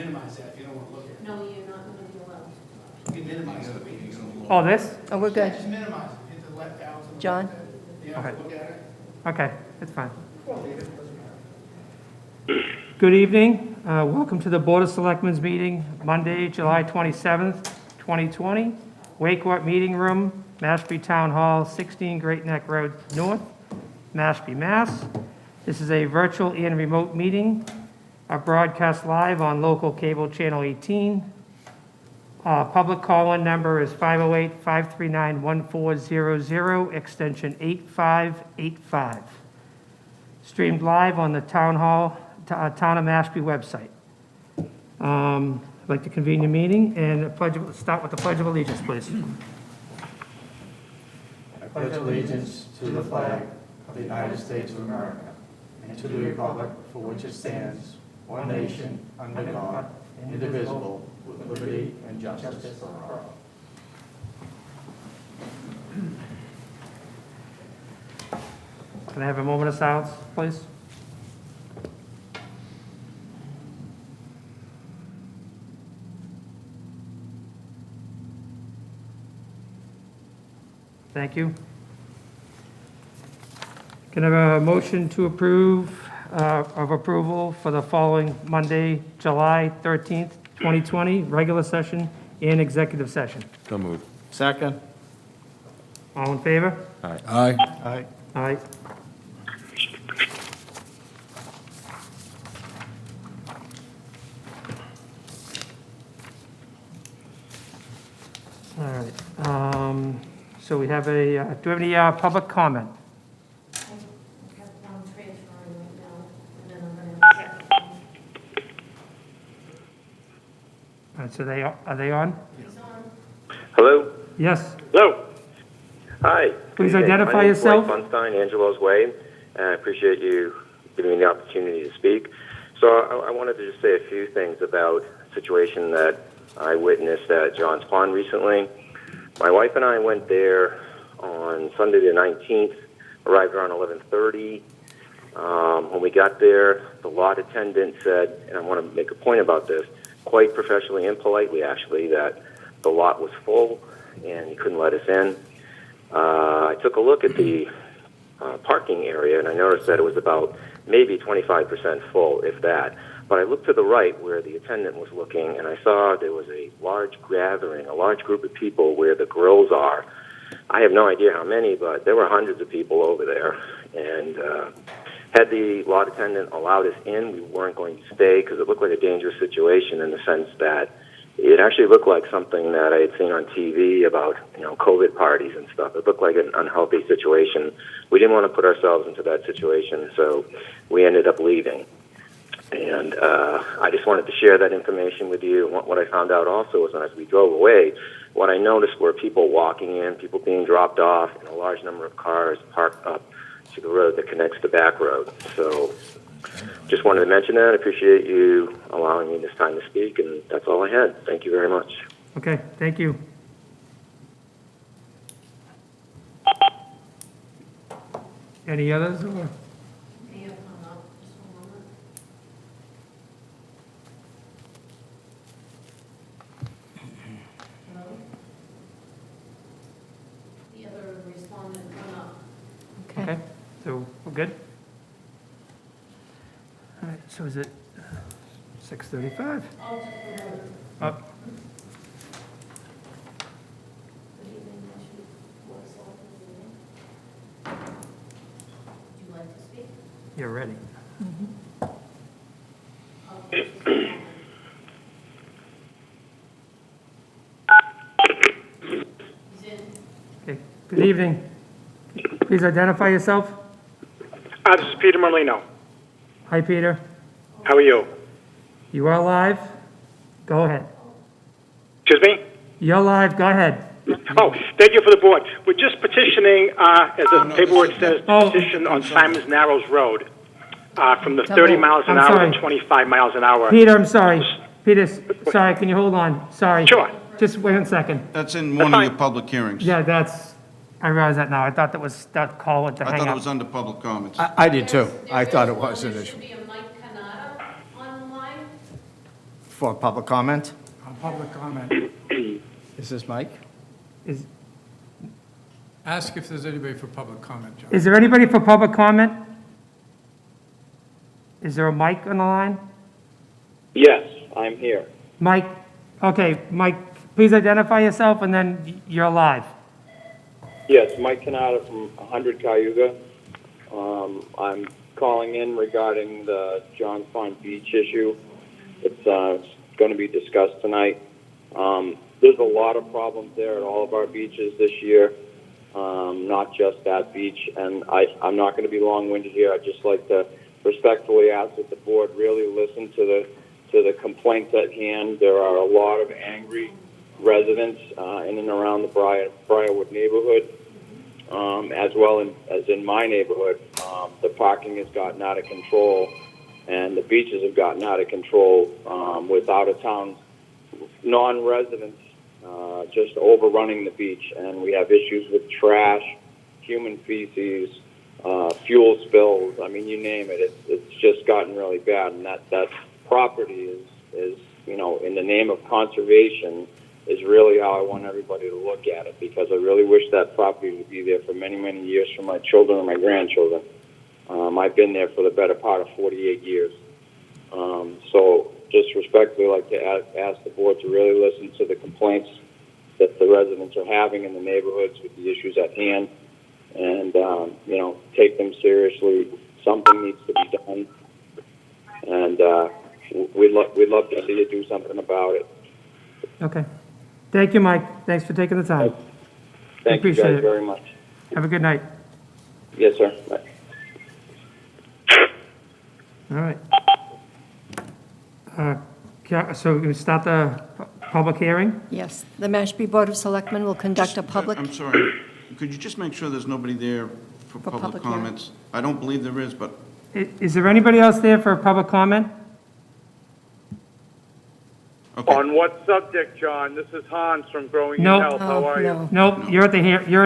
minimize that if you don't want to look at it. No, you're not going to be allowed. You can minimize the meetings. Oh, this? Oh, we're Yeah, good. just minimize it, hit the left arrow to the John? left. You have to Okay. look at it. Okay, that's fine. Well, leave it, doesn't matter. Good evening. Welcome to the Board of Selectmen's meeting, Monday, July 27th, 2020. Wakewart Meeting Room, Mashpee Town Hall, 16 Great Neck Road North, Mashpee, Mass. This is a virtual and remote meeting, broadcast live on local cable channel 18. Public call-in number is 508-539-1400, extension 8585. Streamed live on the Town Hall, Town of Mashpee website. I'd like to convene the meeting and start with the Pledge of Allegiance, please. I pledge allegiance to the flag of the United States of America and to the republic for which it stands, one nation, under God, indivisible, with liberty and justice for all. Can I have a moment of silence, please? Thank you. Can I have a motion to approve, of approval for the following Monday, July 13th, 2020, regular session and executive session? So moved. Second. All in favor? Aye. Aye. Aye. All right, so we have a, do we have any public comment? I have one transferring right now, and then I'm going to have a second one. All right, so are they on? He's on. Hello? Yes, Hello? Hi. Please Good evening. identify My name's yourself. Blake Funstein, Angelo's Way, and I appreciate you giving me the opportunity to speak. So I wanted to just say a few things about a situation that I witnessed at John's Pond recently. My wife and I went there on Sunday the 19th, arrived around 11:30. When we got there, the lot attendant said, and I want to make a point about this, quite professionally and politely actually, that the lot was full and he couldn't let us in. I took a look at the parking area, and I noticed that it was about maybe 25% full, if that. But I looked to the right where the attendant was looking, and I saw there was a large gathering, a large group of people where the grills are. I have no idea how many, but there were hundreds of people over there. And had the lot attendant allowed us in, we weren't going to stay because it looked like a dangerous situation in the sense that it actually looked like something that I had seen on TV about, COVID parties and stuff. It looked like an unhealthy situation. We didn't want to put ourselves into that situation, so we ended up leaving. And I just wanted to share that information with you. What I found out also was as we drove away, what I noticed were people walking in, people being dropped off, and a large number of cars parked up to the road that connects the back road. So just wanted to mention that. I appreciate you allowing me this time to speak, and that's all I had. Thank you very much. Okay, thank you. Any others? Or? May have hung up. Just one moment. Hello? The other respondent hung up. Okay, so we're good? All right, so is it 6:35? Oh, just a moment. Up. Good evening, Mashpee Board of Selectmen meeting. Would you like to speak? You're ready. Okay, just a moment. He's in. Okay, good evening. Please identify yourself. This is Peter Merlino. Hi, Peter. How are you? You are live. Go ahead. Excuse me? You're live, go ahead. Oh, thank you for the board. We're just petitioning, as the paperwork says, Oh. petition on Simon's Narrows Road, from the 30 miles an I'm hour sorry. to 25 miles an hour. Peter, I'm sorry. Peter, sorry, can you hold on? Sorry. Sure. Just wait 1 second. That's in one of your fine. public hearings. Yeah, I realize that now. I thought that was that call with the I hang thought it up. was under public comments. I did too. I thought it was an There issue. should be a Mike Canada on the line. For public comment? On public comment, Is this Mike? Is ask if there's anybody for public comment, John. is there anybody for public comment? Is there a mic on the line? Yes, I'm here. Mike, okay, Mike, please identify yourself and then you're live. Yes, Mike Canada from 100 Cayuga. I'm calling in regarding the Johns Pond Beach issue. It's going to be discussed tonight. There's a lot of problems there at all of our beaches this year, not just that beach. And I'm not going to be long-winded here. I'd just like to respectfully ask that the board really listen to the complaints at hand. There are a lot of angry residents in and around the Briarwood neighborhood, as well as in my neighborhood. The parking has gotten out of control, and the beaches have gotten out of control with out-of-town non-residents just overrunning the beach. And we have issues with trash, human feces, fuel spills. I mean, you name it. It's just gotten really bad. And that property is, you know, in the name of conservation, is really how I want everybody to look at it, because I really wish that property would be there for many, many years for my children and my grandchildren. I've been there for the better part of 48 years. So just respectfully like to ask the board to really listen to the complaints that the residents are having in the neighborhoods with the issues at hand, and, you know, take them seriously. Something needs to be done, and we'd love to see you do something about it. Okay. Thank you, Mike. Thanks for taking the time. Thank you Appreciate guys it. very much. Have a good night. Yes, sir. Bye. All right. So we start the public hearing? Yes, the Mashpee Board of Selectmen will conduct a public, I'm sorry, could you just make sure there's nobody there for public public hearing. comments? I don't believe there is, but Is there anybody else there for a public comment? okay. On what subject, John? This is Hans from Growing No. Your Health. How oh, are you? no. Nope, you're at the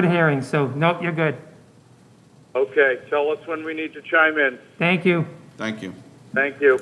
hearing, so nope, you're good. Okay, tell us when we need to chime in. Thank you. Thank you. Thank you.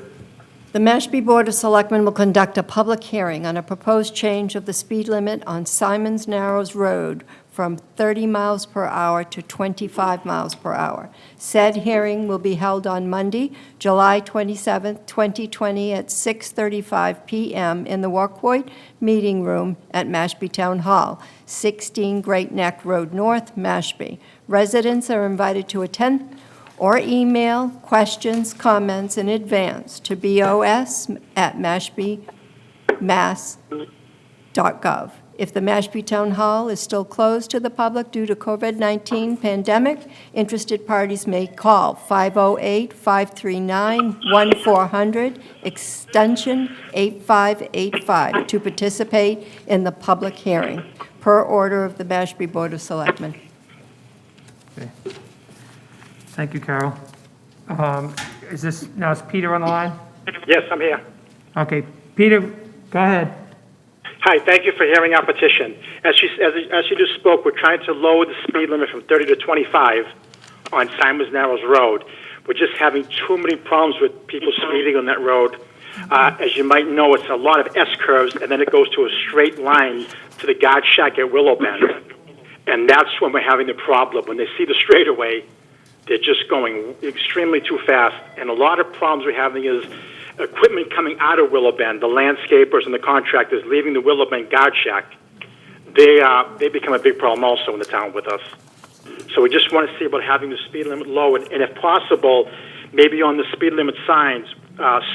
The Mashpee Board of Selectmen will conduct a public hearing on a proposed change of the speed limit on Simons Narrows Road from 30 miles per hour to 25 miles per hour. Said hearing will be held on Monday, July 27, 2020, at 6:35 p.m. in the Wacoit Meeting Room at Mashpee Town Hall, 16 Great Neck Road North, Mashpee. Residents are invited to attend or email questions, comments in advance to bos@mashpeemass.gov. If the Mashpee Town Hall is still closed to the public due to COVID-19 pandemic, interested parties may call 508-539-1400, extension 8585, to participate in the public hearing, per order of the Mashpee Board of Selectmen. Okay. Thank you, Carol. Is Peter on the line? Yes, I'm here. Okay, Peter, go ahead. Hi, thank you for hearing our petition. As you just spoke, we're trying to lower the speed limit from 30 to 25 on Simons Narrows Road. We're just having too many problems with people speeding on that road. As you might know, it's a lot of S-curves, and then it goes to a straight line to the guard shack at Willow Bend. And that's when we're having the problem. When they see the straightaway, they're just going extremely too fast. And a lot of problems we're having is equipment coming out of Willow Bend, the landscapers and the contractors leaving the Willow Bend guard shack. They become a big problem also in the town with us. So we just want to see about having the speed limit lowered, and if possible, maybe on the speed limit signs,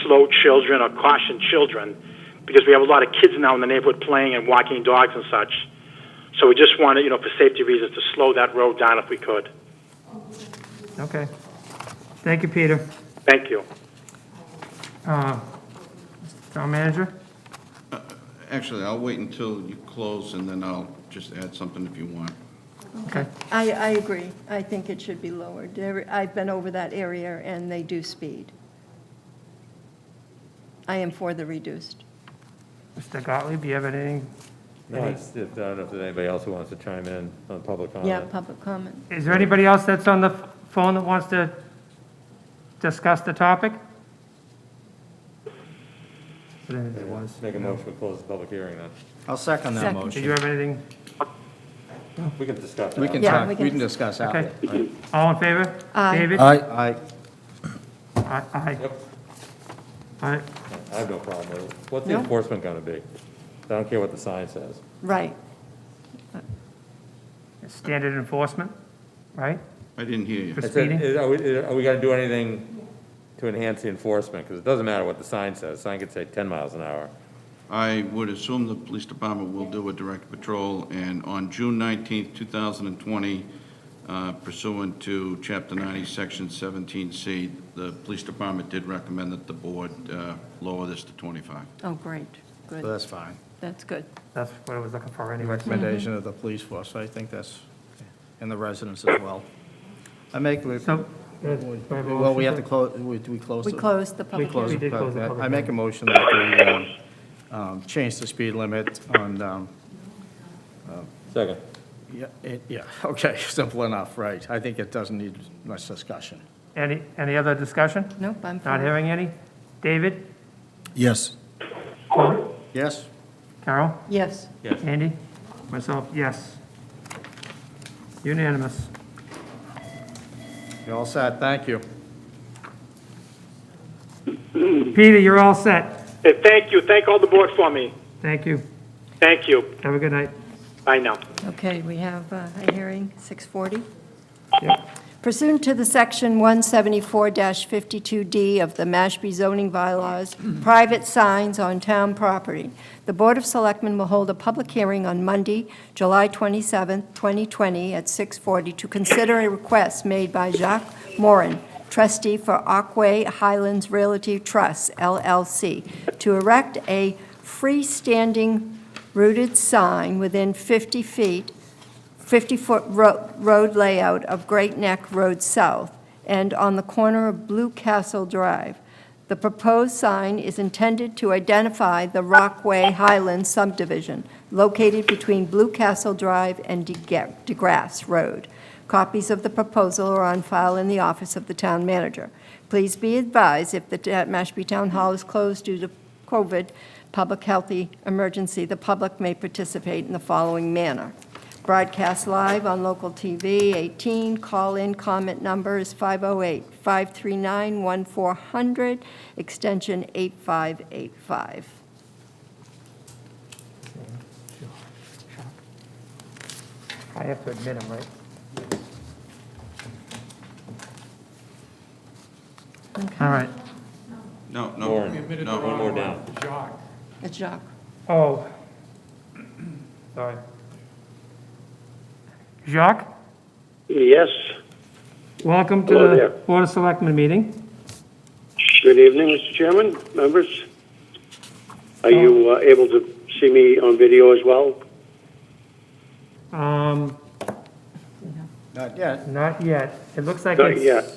slow children or caution children, because we have a lot of kids now in the neighborhood playing and walking dogs and such. So we just want to, for safety reasons, to slow that road down if we could. Okay. Thank you, Peter. Thank you. Town manager? Actually, I'll wait until you close, and then I'll just add something if you want. Okay. I agree. I think it should be lowered. I've been over that area, and they do speed. I am for the reduced. Mr. Gottlieb, do you have anything? No, I don't know if there's anybody else who wants to chime in on public comment. Yeah, public comment. Is there anybody else that's on the phone that wants to discuss the topic? But it was. Make a motion to close the public hearing then. I'll second that Second. Did motion. you have anything? We can discuss that. We can Yeah, talk, we we can- can discuss after. Okay. All in favor? Aye. David? Aye. Aye. Yep. Aye. I have no problem with it. What's the No? enforcement gonna be? I don't care what the sign says. Right. Standard enforcement, right? I didn't hear you. For I said, speeding? are we gonna do anything to enhance the enforcement? Because it doesn't matter what the sign says. The sign could say 10 miles an hour. I would assume the police department will do a direct patrol, and on June 19th, 2020, pursuant to Chapter 90, Section 17C, the police department did recommend that the board lower this to 25. Oh, great, So good. that's fine. That's good. That's what I was looking for anyway. Recommendation of the police force, I think that's, and the residents as well. I make, So, good. Do I have a well, we have to motion close, do we close? We the- closed the We public close hearing. We did close the the public I make a hearing. motion that we change the speed limit on, Second. yeah, okay, simple enough, right. I think it doesn't need much discussion. Any other discussion? Nope, I'm Not fine. hearing any? David? Yes. Yes? Carol? Yes. Yes. Andy? Myself, yes. Unanimous. You're all set, thank you. Peter, you're all set. Hey, thank you. Thank all the board for me. Thank you. Thank you. Have a good night. Bye now. Okay, we have a hearing, 6:40. Yep. Pursuant to the Section 174-52D of the Mashpee zoning bylaws, private signs on town property, the Board of Selectmen will hold a public hearing on Monday, July 27, 2020, at 6:40 to consider a request made by Jacques Morin, trustee for Aquay Highlands Realty Trust, LLC, to erect a freestanding rooted sign within 50-foot road layout of Great Neck Road South and on the corner of Blue Castle Drive. The proposed sign is intended to identify the Rockway Highlands subdivision located between Blue Castle Drive and DeGrasse Road. Copies of the proposal are on file in the office of the town manager. Please be advised, if the Mashpee Town Hall is closed due to COVID, public health emergency, the public may participate in the following manner. Broadcast live on local TV 18, call-in comment number is 508-539-1400, extension 8585. I have to admit him, right? All right. No, no, Warren. We admitted no. the wrong more one. down. Jacques. It's Jacques. Oh. Sorry. Jacques, Yes, welcome to Hello the there. Board of Selectmen meeting. good evening, Mr. Chairman, members. Are you able to see me on video as well? Not yet. Not yet. It looks like Not it's... yet.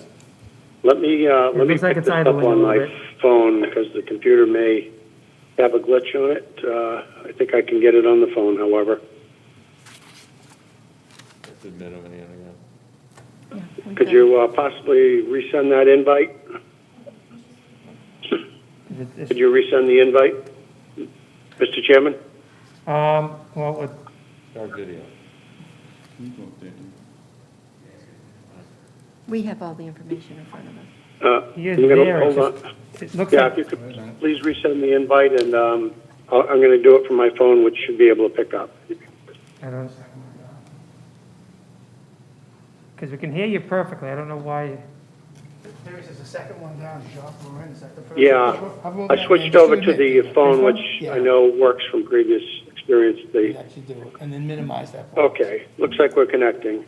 Let me looks like pick it's this up idling a on little my bit. phone because the computer may have a glitch on it. I think I can get it on the phone, however. Let's admit him again. Could you possibly resend that invite? Could you resend the invite, Mr. Chairman? Well, with Start video. We have all the information in front of us. He is I'm gonna- there, hold it's on. it looks Yeah, like... if you could please resend the invite, and I'm going to do it from my phone, which should be able to pick up. I don't... Because we can hear you perfectly, I don't know why... There is a second one down, Jacques Morin, is that the first? Yeah, I switched over to the phone, which Yeah. I know works from previous experience. You actually do it, and then minimize that part. Okay, looks like we're connecting.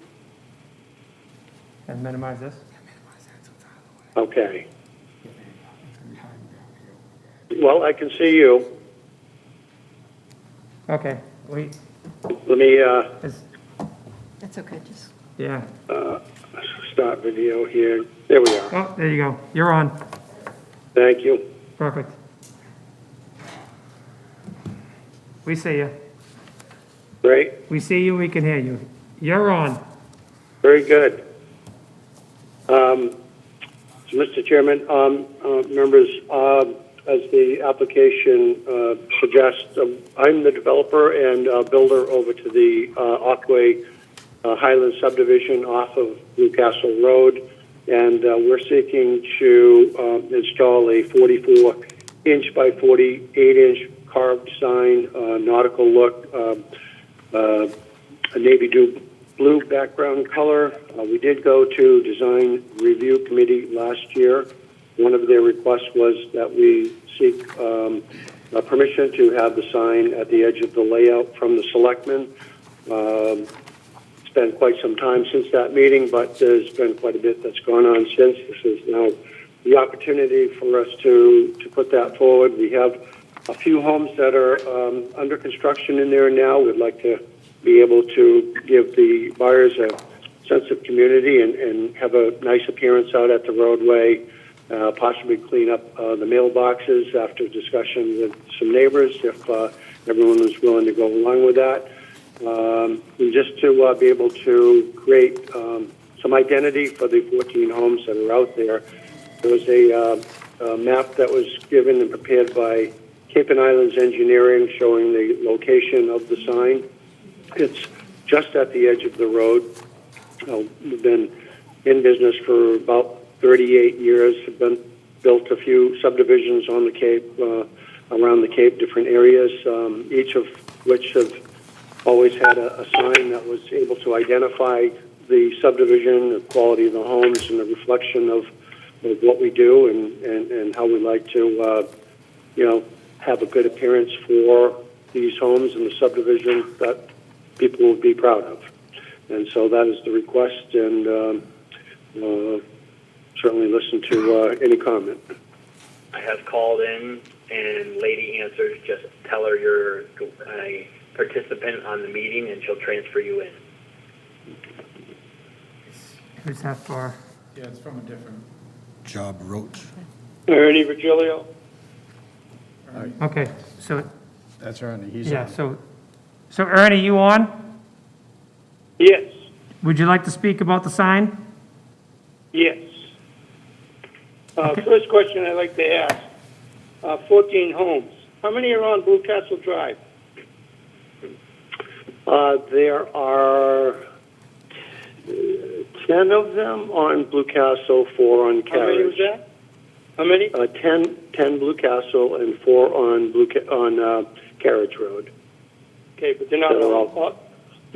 And minimize this. Okay. Well, I can see you. Okay, Let me That's okay, just... yeah. start video here. There we are. Oh, there you go, you're on. Thank you. Perfect. We see you. Great. We see you, we can hear you. You're on. Very good. So, Mr. Chairman, members, as the application suggests, I'm the developer and builder over to the Otway Highland subdivision off of Newcastle Road, and we're seeking to install a 44-inch by 48-inch carved sign, nautical look, a navy blue background color. We did go to design review committee last year. One of their requests was that we seek permission to have the sign at the edge of the layout from the Selectmen. It's been quite some time since that meeting, but there's been quite a bit that's gone on since. This is now the opportunity for us to put that forward. We have a few homes that are under construction in there now. We'd like to be able to give the buyers a sense of community and have a nice appearance out at the roadway, possibly clean up the mailboxes after discussion with some neighbors if everyone was willing to go along with that. And just to be able to create some identity for the 14 homes that are out there. There was a map that was given and prepared by Cape and Islands Engineering showing the location of the sign. It's just at the edge of the road. We've been in business for about 38 years. Have been built a few subdivisions on the Cape, around the Cape, different areas, each of which have always had a sign that was able to identify the subdivision, the quality of the homes, and the reflection of what we do and how we like to, have a good appearance for these homes and the subdivision that people will be proud of. And so that is the request, and certainly listen to any comment. I have called in, and lady answers. Just tell her you're a participant on the meeting, and she'll transfer you in. Who's that for? Yeah, it's from a different. Job Roach. Ernie Virgilio? Okay, so, That's Ernie, he's yeah, so Ernie, you on? Yes. Would you like to speak about the sign? Yes. First question I'd like to ask, 14 homes. How many are on Blue Castle Drive? There are 10 of them on Blue Castle, 4 on Carriage. How many was that? How many? 10 Blue Castle and 4 on Carriage Road. Okay, but they're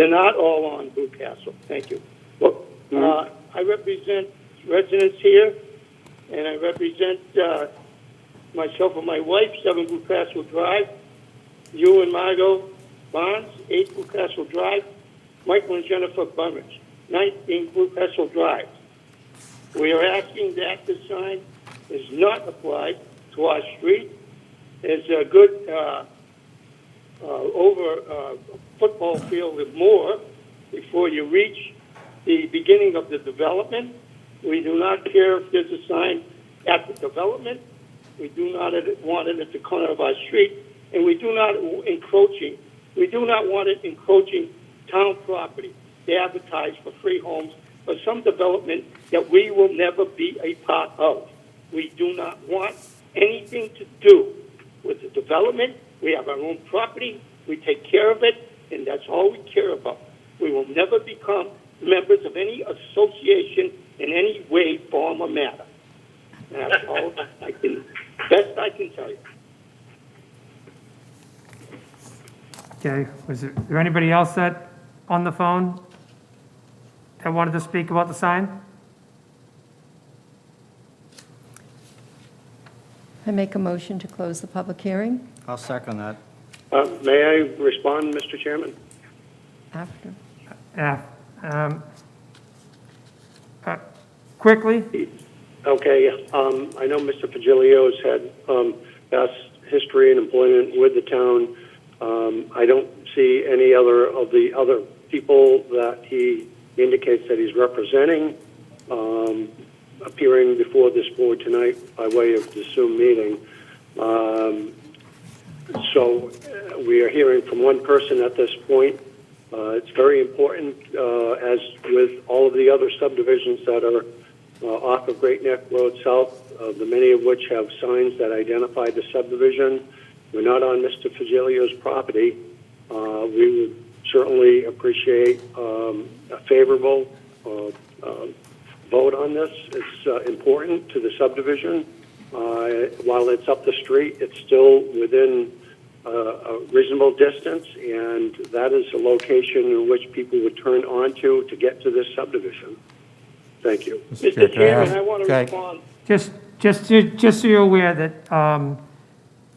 not all on Blue Castle. Thank you. Well, I represent residents here, and I represent myself and my wife, 7 Blue Castle Drive. You and Margot Barnes, 8 Blue Castle Drive. Michael and Jennifer Bummage, 19 Blue Castle Drive. We are asking that the sign is not applied to our street. There's a good over football field and more before you reach the beginning of the development. We do not care if there's a sign at the development. We do not want it at the corner of our street, and we do not encroaching. We do not want it encroaching town property. They advertise for free homes for some development that we will never be a part of. We do not want anything to do with the development. We have our own property. We take care of it, and that's all we care about. We will never become members of any association in any way, form, or matter. And that's all best I can tell you. Okay, was there anybody else that on the phone that wanted to speak about the sign? I make a motion to close the public hearing I'll second that. May I respond, Mr. Chairman? after. Yeah. Quickly? Okay. I know Mr. Pagilio's had past history and employment with the town. I don't see any other of the other people that he indicates that he's representing appearing before this board tonight by way of the Zoom meeting. So we are hearing from one person at this point. It's very important, as with all of the other subdivisions that are off of Great Neck Road South, the many of which have signs that identify the subdivision. We're not on Mr. Fagilio's property. We would certainly appreciate a favorable vote on this. It's important to the subdivision. While it's up the street, it's still within a reasonable distance, and that is a location in which people would turn onto to get to this subdivision. Thank you. Mr. Chairman, I want to respond. Just so you're aware that,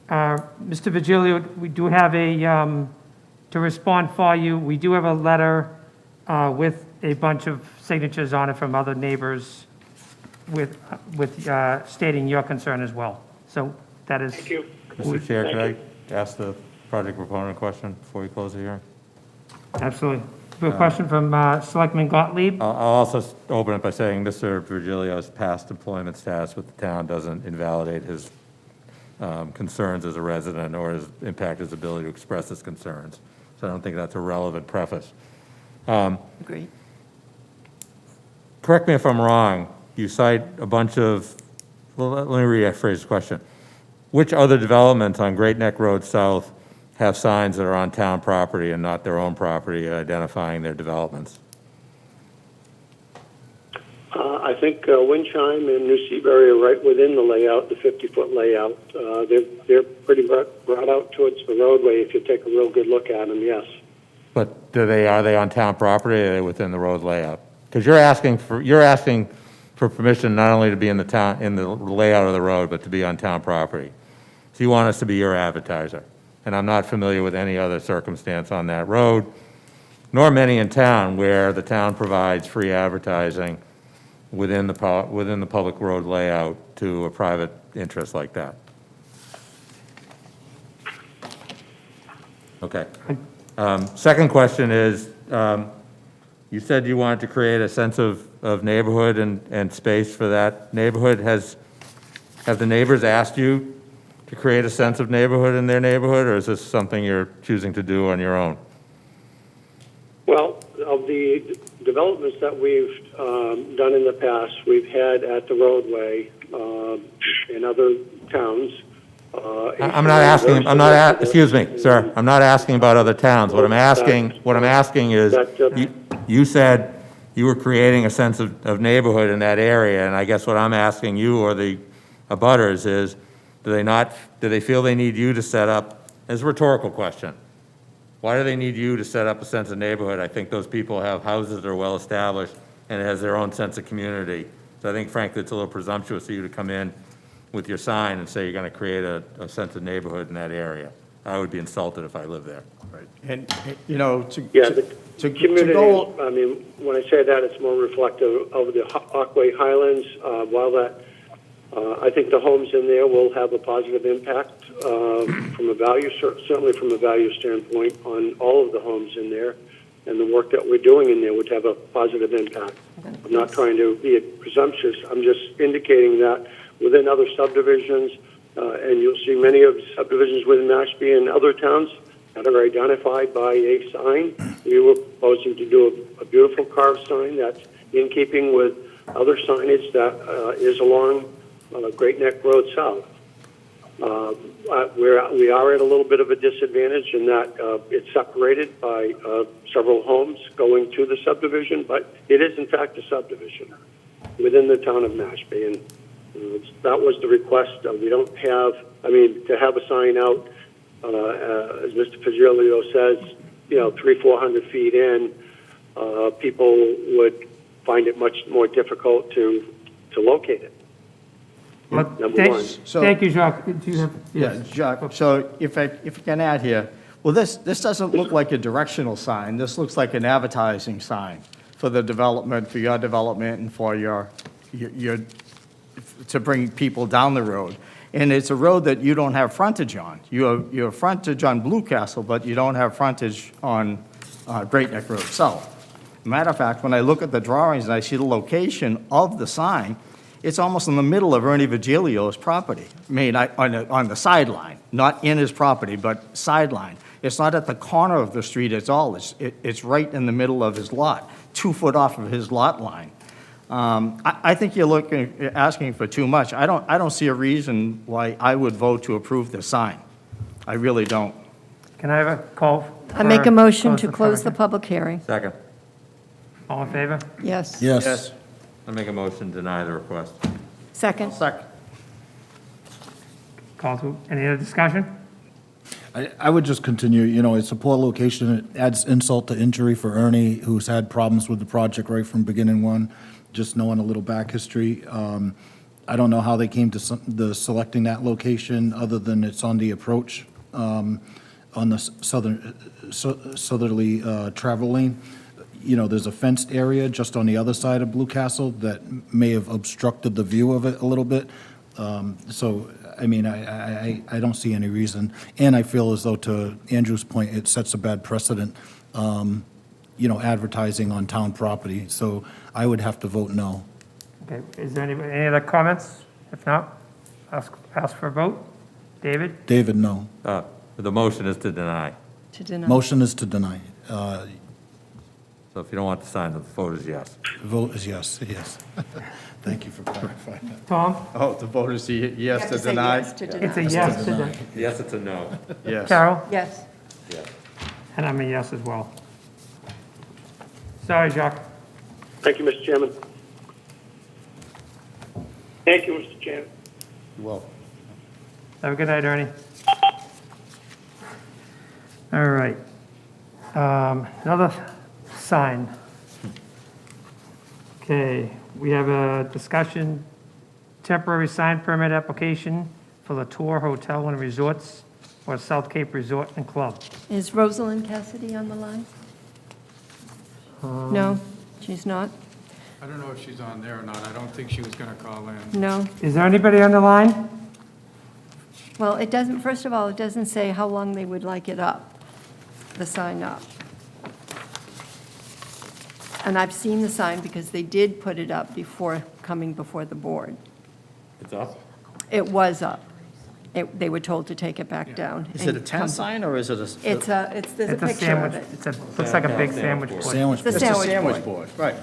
Mr. Virgilio, we do have to respond for you, we do have a letter with a bunch of signatures on it from other neighbors with stating your concern as well. So that is. Thank you. Mr. Chair, could I ask the project proponent a question before we close the hearing? Absolutely. We have a question from Selectman Gottlieb. I'll also open it by saying Mr. Virgilio's past employment status with the town doesn't invalidate his concerns as a resident or impact his ability to express his concerns. So I don't think that's a relevant preface. Agreed. Correct me if I'm wrong, you cite a bunch of, well, let me rephrase the question. Which other developments on Great Neck Road South have signs that are on town property and not their own property identifying their developments? I think Windchime and New Seabury are right within the layout, the 50-foot layout. They're pretty brought out towards the roadway if you take a real good look at them, yes. But are they on town property or are they within the road layout? Because you're asking for permission not only to be in the layout of the road, but to be on town property. So you want us to be your advertiser. And I'm not familiar with any other circumstance on that road, nor many in town where the town provides free advertising within the public road layout to a private interest like that. Okay. Second question is, you said you wanted to create a sense of neighborhood and space for that neighborhood. Have the neighbors asked you to create a sense of neighborhood in their neighborhood, or is this something you're choosing to do on your own? Well, of the developments that we've done in the past, we've had at the roadway in other towns. Excuse me, sir. I'm not asking about other towns. What I'm asking is, you said you were creating a sense of neighborhood in that area, and I guess what I'm asking you or the abutters is, do they feel they need you to set up, as a rhetorical question, why do they need you to set up a sense of neighborhood? I think those people have houses that are well established and it has their own sense of community. So I think frankly, it's a little presumptuous of you to come in with your sign and say you're going to create a sense of neighborhood in that area. I would be insulted if I lived there. Right. And, you know, the community, I mean, when I say that, it's more reflective of the Aquay Highlands. While that, I think the homes in there will have a positive impact from a value, certainly from a value standpoint on all of the homes in there. And the work that we're doing in there would have a positive impact. I'm not trying to be presumptuous. I'm just indicating that within other subdivisions, and you'll see many of the subdivisions within Mashpee and other towns that are identified by a sign. We were proposing to do a beautiful carved sign that's in keeping with other signage that is along Great Neck Road South. We are at a little bit of a disadvantage in that it's separated by several homes going to the subdivision, but it is in fact a subdivision within the town of Mashpee. And that was the request. We don't have, to have a sign out, as Mr. Fagilio says, 300-400 feet in, people would find it much more difficult to locate it. Number one. Thank you, Jacques. Jacques, so if I can add here, well, this doesn't look like a directional sign. This looks like an advertising sign for the development, for your development, and for your to bring people down the road. And it's a road that you don't have frontage on. You have frontage on Blue Castle, but you don't have frontage on Great Neck Road South. Matter of fact, when I look at the drawings and I see the location of the sign, it's almost in the middle of Ernie Virgilio's property. On the sideline, not in his property, but sideline. It's not at the corner of the street at all. It's right in the middle of his lot, 2 foot off of his lot line. I think you're asking for too much. I don't see a reason why I would vote to approve the sign. I really don't. Can I have a call? I make a motion to close the public public hearing. Second. hearing? All in favor? Yes. Yes. I make a motion to deny the request. Second. Second. Call to, any other discussion? I would just continue, you know, it's a poor location, it adds insult to injury for Ernie, who's had problems with the project right from beginning one, just knowing a little back history. I don't know how they came to selecting that location, other than it's on the approach, on the southerly travel lane. You know, there's a fenced area just on the other side of Blue Castle that may have obstructed the view of it a little bit. So, I mean, I don't see any reason. And I feel as though, to Andrew's point, it sets a bad precedent, you know, advertising on town property. So I would have to vote no. Okay, is there any other comments? If not, ask for a vote. David? David, no. The motion is to deny. To deny. Motion is to deny. So if you don't want to sign, the vote is yes. Vote is yes, yes. Thank you for clarifying that. Tom? Oh, the vote is yes You have to say deny? yes to deny. It's a yes to deny. Yes, it's a no. Yes. Carol? Yes. Yes. And I'm a yes as well. Sorry, Jacques. Thank you, Mr. Chairman. Thank you, Mr. Chairman. Well, Have a good night, Ernie. All right. Another sign. Okay, we have a discussion, temporary sign permit application for the Tour Hotel and Resorts or South Cape Resort and Club. Is Rosalind Cassidy on the line? No, she's not? I don't know if she's on there or not. I don't think she was going to call in. No. Is there anybody on the line? Well, it doesn't, first of all, it doesn't say how long they would like it up, the sign up. And I've seen the sign because they did put it up before coming before the board. It's up? It was up. They were told to take it back down. is it a and tent come- sign, or is it a? There's a It's picture a of sandwich, it. looks like a big sandwich board. Sandwich. The It's a sandwich sandwich board. board, right.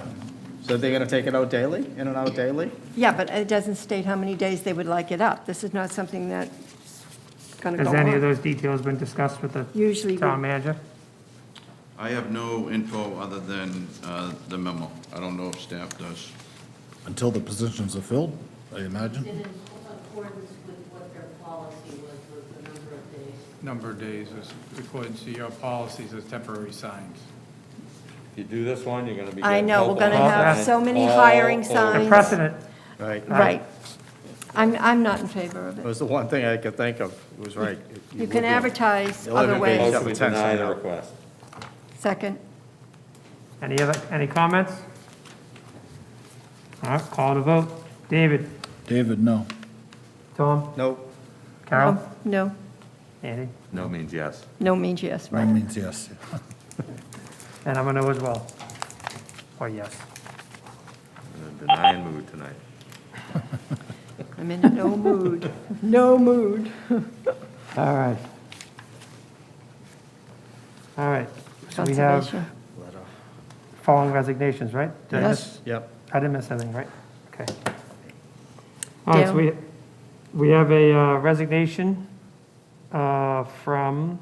So they're going to take it out daily, in and out daily? Yeah, but it doesn't state how many days they would like it up. This is not something that's going to go Has any of on. those details been discussed with the Usually, town manager? I have no info other than the memo. I don't know if staff does. Until the positions are filled, I imagine. In accordance with what their policy was with the number of days. Number of days is according to your policies as temporary signs. If you do this one, you're going to be. I know, we're going to All have that. so many hiring All The signs. precedent, Right. Right. I'm not in favor of It it. was the one thing I could think of, was right. You would can be- advertise They'll have other it ways. based Motion to Up to 10 deny the sign. request. Second. any comments? All right, call to vote. David? David, no. Tom? Nope. Carol? No. Andy? No means yes. No means yes, No right? means yes. And I'm a no as well. Or yes. In a denying mood tonight. I'm in no mood. No mood. All right. All right, so we have Conservation. following resignations, right? Did I Yes. miss- Yep. I didn't miss anything, right? Okay. All right, so Dale? we have a resignation from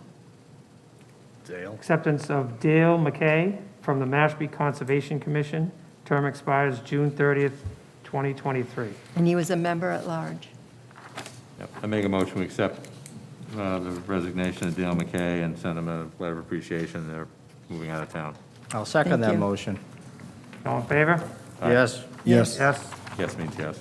Dale. acceptance of Dale McKay from the Mashpee Conservation Commission. Term expires June 30th, 2023. And he was a member at large. Yep. I make a motion, we accept the resignation of Dale McKay and send him a letter of appreciation. They're moving out of town. I'll second Thank that you. motion. All in favor? Yes. Yes. Yes. Yes means yes.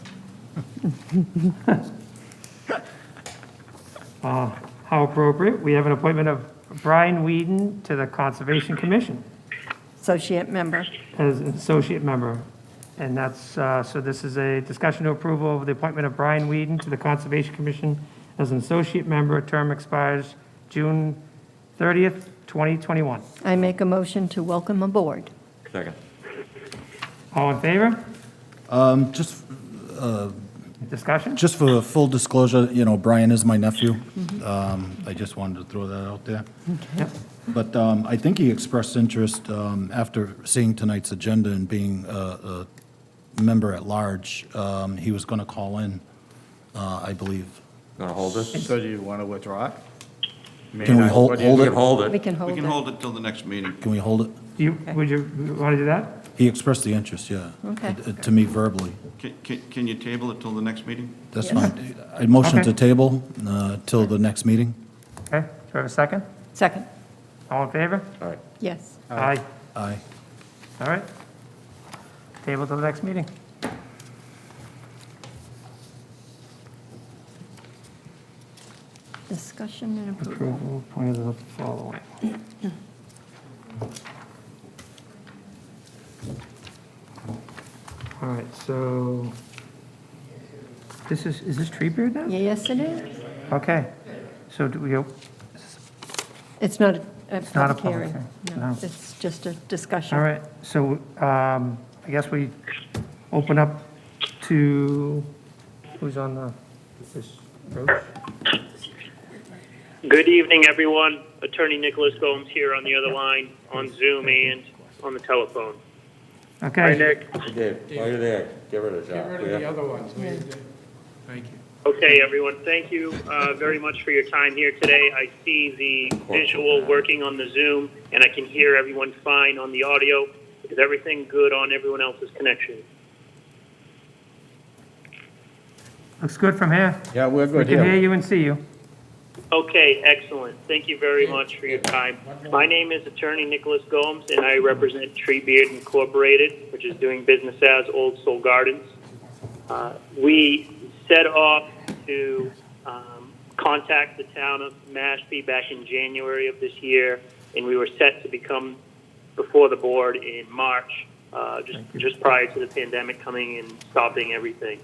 How appropriate. We have an appointment of Brian Whedon to the Conservation Commission Associate member. as an associate member. And that's, so this is a discussion to approval of the appointment of Brian Whedon to the Conservation Commission as an associate member. Term expires June 30th, 2021. I make a motion to welcome aboard. Second. All in favor? Just Discussion? Just for full disclosure, you know, Brian is my nephew. I just wanted to throw that out there. Yep. But I think he expressed interest after seeing tonight's agenda and being, member at large. He was going to call in, I believe. Gonna hold this? So do you want to withdraw it? Can we hold We can it? hold We it. can hold We it. can hold it till the next meeting. Can we hold it? Would you want to do that? He expressed the interest, yeah. Okay. To me verbally. Can you table it till the next meeting? That's Yes. fine. I motion Okay. to table till the next meeting. Okay, do I have a second? Second, All in favor? All right. yes. Aye. Aye. All right. Table till the next meeting. Discussion and approval. Approval, point of the following. All right, so is this tree beard now? Yes, it is. Okay, so do we, It's not a not a public public hearing. hearing, No, no. it's just a discussion. all right, so I guess we open up to, who's on this roach? Good evening, everyone. Attorney Nicholas Gomes here on the other line, on Zoom and on the telephone. Okay. Hi, Nick. Dave, while you're there, give it a shot. Get rid of will the ya? other ones. Thank you. Okay, everyone, thank you very much for your time here today. I see the visual working on the Zoom, and I can hear everyone fine on the audio. Is everything good on everyone else's connection? Looks good from here. Yeah, we're We good can hear here. you and see you. Okay, excellent. Thank you very much for your time. My name is Attorney Nicholas Gomes, and I represent Treebeard Incorporated, which is doing business as Old Soul Gardens. We set off to contact the town of Mashpee back in January of this year, and we were set to become before the board in March, just prior to the pandemic coming and stopping everything.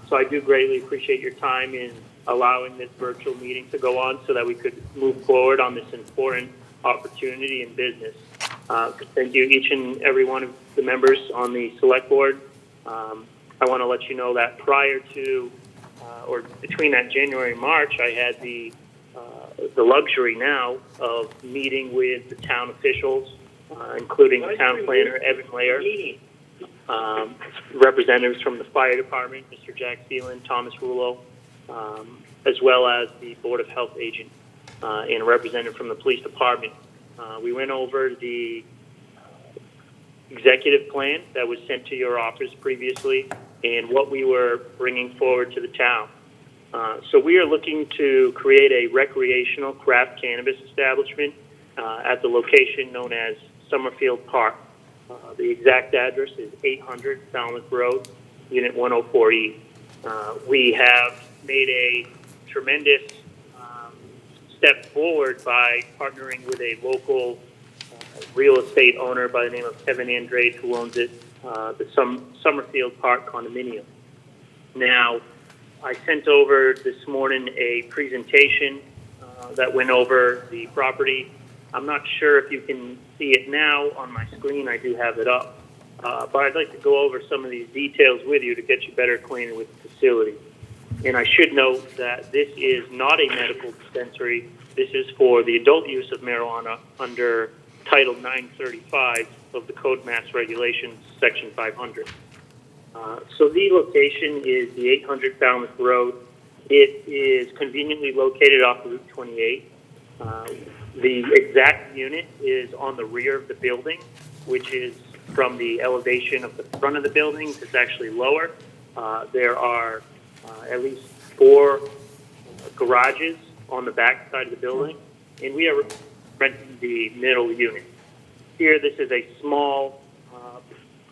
So I do greatly appreciate your time in allowing this virtual meeting to go on so that we could move forward on this important opportunity in business. Thank you, each and every one of the members on the select board. I want to let you know that prior to, or between that January and March, I had the luxury now of meeting with the town officials, including the town planner, Evan Lair, representatives from the fire department, Mr. Jack Thielen, Thomas Rulo, as well as the Board of Health agent and a representative from the police department. We went over the executive plan that was sent to your office previously and what we were bringing forward to the town. So we are looking to create a recreational craft cannabis establishment at the location known as Summerfield Park. The exact address is 800 Falmouth Road, Unit 104E. We have made a tremendous step forward by partnering with a local real estate owner by the name of Kevin Andrade, who owns it, the Summerfield Park condominium. Now, I sent over this morning a presentation that went over the property. I'm not sure if you can see it now on my screen. I do have it up. But I'd like to go over some of these details with you to get you better acquainted with the facility. And I should note that this is not a medical dispensary. This is for the adult use of marijuana under Title 935 of the Code Mass Regulations, Section 500. So the location is the 800 Falmouth Road. It is conveniently located off Route 28. The exact unit is on the rear of the building, which is from the elevation of the front of the building. It's actually lower. There are at least 4 garages on the back side of the building, and we are renting the middle unit. Here, this is a small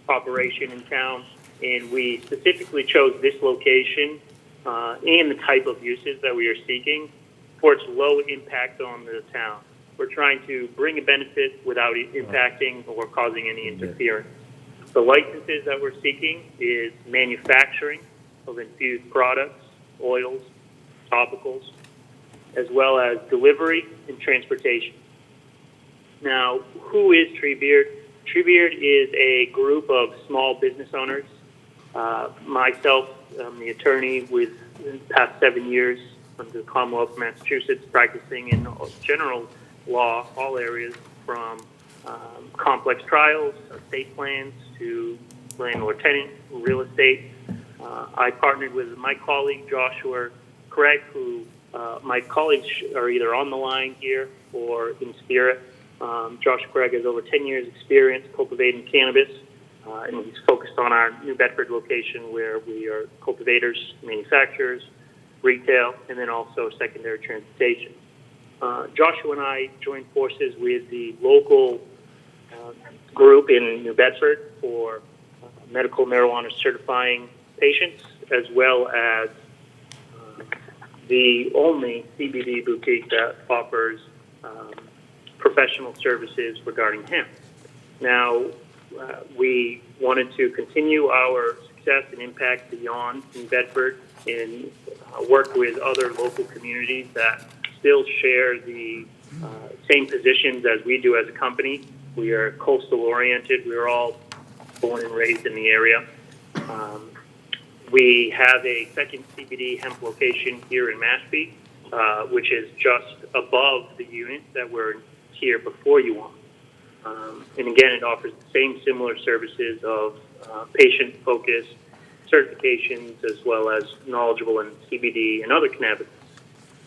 operation in town, and we specifically chose this location and the type of uses that we are seeking for its low impact on the town. We're trying to bring a benefit without impacting or causing any interference. The licenses that we're seeking is manufacturing of infused products, oils, topicals, as well as delivery and transportation. Now, who is Treebeard? Treebeard is a group of small business owners. Myself, I'm the attorney with the past 7 years under the Commonwealth of Massachusetts, practicing in general law, all areas from complex trials, estate plans, to landlord-tenant, real estate. I partnered with my colleague Joshua Craig, who my colleagues are either on the line here or in spirit. Joshua Craig has over 10 years experience cultivating cannabis, and he's focused on our New Bedford location where we are cultivators, manufacturers, retail, and then also secondary transportation. Joshua and I joined forces with the local group in New Bedford for medical marijuana certifying patients, as well as the only CBD boutique that offers professional services regarding hemp. Now, we wanted to continue our success and impact beyond New Bedford and work with other local communities that still share the same positions as we do as a company. We are coastal oriented. We're all born and raised in the area. We have a second CBD hemp location here in Mashpee, which is just above the unit that we're here before you on. And again, it offers the same similar services of patient-focused certifications as well as knowledgeable in CBD and other cannabis.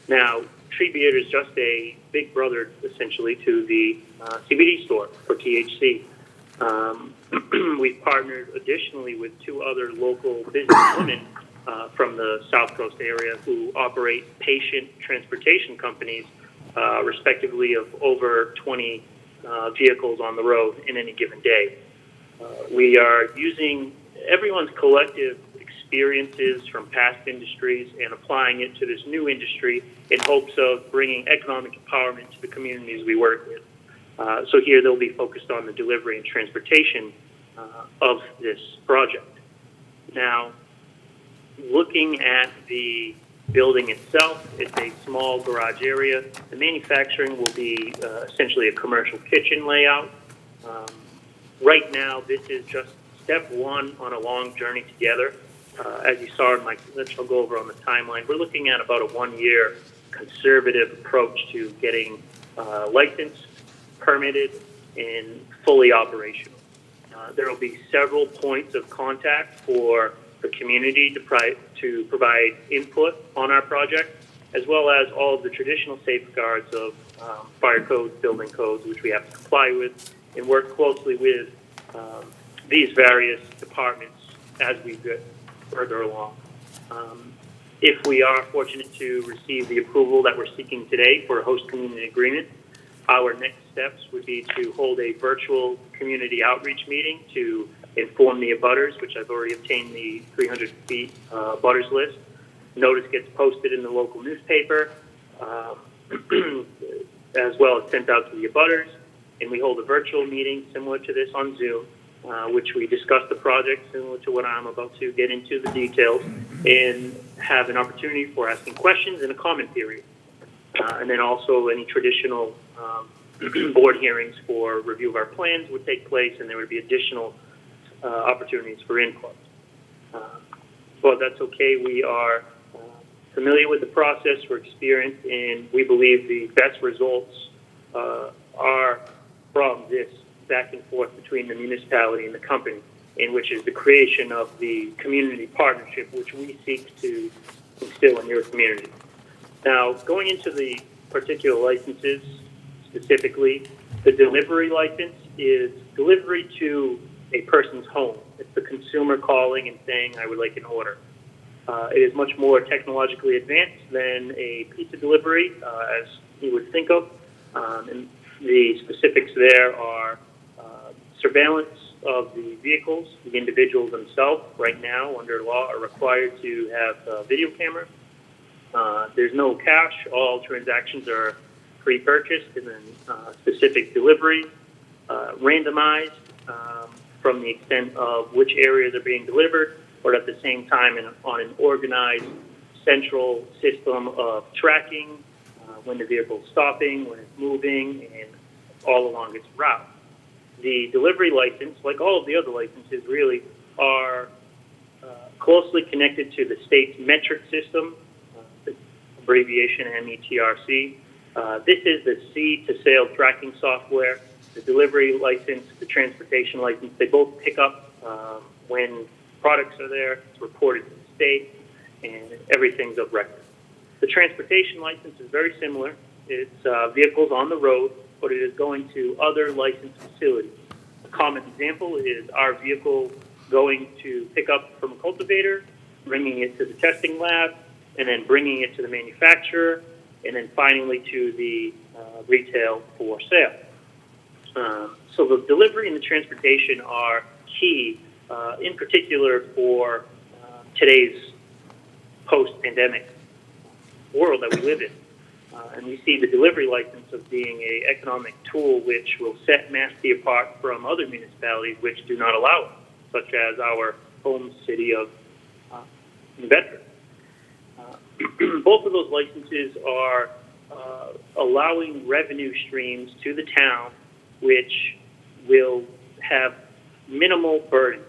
Now, Tree Beard is just a big brother, essentially, to the CBD store for THC. We've partnered additionally with two other local businesswomen from the South Coast area who operate patient transportation companies, respectively, of over 20 vehicles on the road in any given day. We are using everyone's collective experiences from past industries and applying it to this new industry in hopes of bringing economic empowerment to the communities we work with. So here they'll be focused on the delivery and transportation of this project. Now, looking at the building itself, it's a small garage area. The manufacturing will be essentially a commercial kitchen layout. Right now, this is just step one on a long journey together. As you saw in my, I'll go over on the timeline, we're looking at about a 1-year conservative approach to getting licensed, permitted, and fully operational. There will be several points of contact for the community to provide input on our project, as well as all of the traditional safeguards of fire codes, building codes, which we have to comply with, and work closely with these various departments as we get further along. If we are fortunate to receive the approval that we're seeking today for a host community agreement, our next steps would be to hold a virtual community outreach meeting to inform the abutters, which I've already obtained the 300 feet abutters list. Notice gets posted in the local newspaper, as well as sent out to the abutters, and we hold a virtual meeting similar to this on Zoom, which we discuss the project similar to what I'm about to get into the details, and have an opportunity for asking questions in a comment period. And then also any traditional board hearings for review of our plans would take place, and there would be additional opportunities for input. But that's okay. We are familiar with the process, we're experienced, and we believe the best results are from this back and forth between the municipality and the company, in which is the creation of the community partnership, which we seek to instill in your community. Now, going into the particular licenses specifically, the delivery license is delivery to a person's home. It's the consumer calling and saying, I would like an order. It is much more technologically advanced than a pizza delivery, as you would think of. And the specifics there are surveillance of the vehicles. The individuals themselves, right now, under law, are required to have a video camera. There's no cash. All transactions are pre-purchased and then specific delivery, randomized from the extent of which areas are being delivered, but at the same time on an organized central system of tracking when the vehicle is stopping, when it's moving, and all along its route. The delivery license, like all of the other licenses, really are closely connected to the state's metric system, the abbreviation METRC. This is the seed-to-sale tracking software. The delivery license, the transportation license, they both pick up when products are there, it's reported to the state, and everything's of record. The transportation license is very similar. It's vehicles on the road, but it is going to other licensed facilities. A common example is our vehicle going to pick up from a cultivator, bringing it to the testing lab, and then bringing it to the manufacturer, and then finally to the retail for sale. So the delivery and the transportation are key, in particular for today's post-pandemic world that we live in. And we see the delivery license as being an economic tool which will set Mashpee apart from other municipalities which do not allow it, such as our home city of New Bedford. Both of those licenses are allowing revenue streams to the town which will have minimal burden.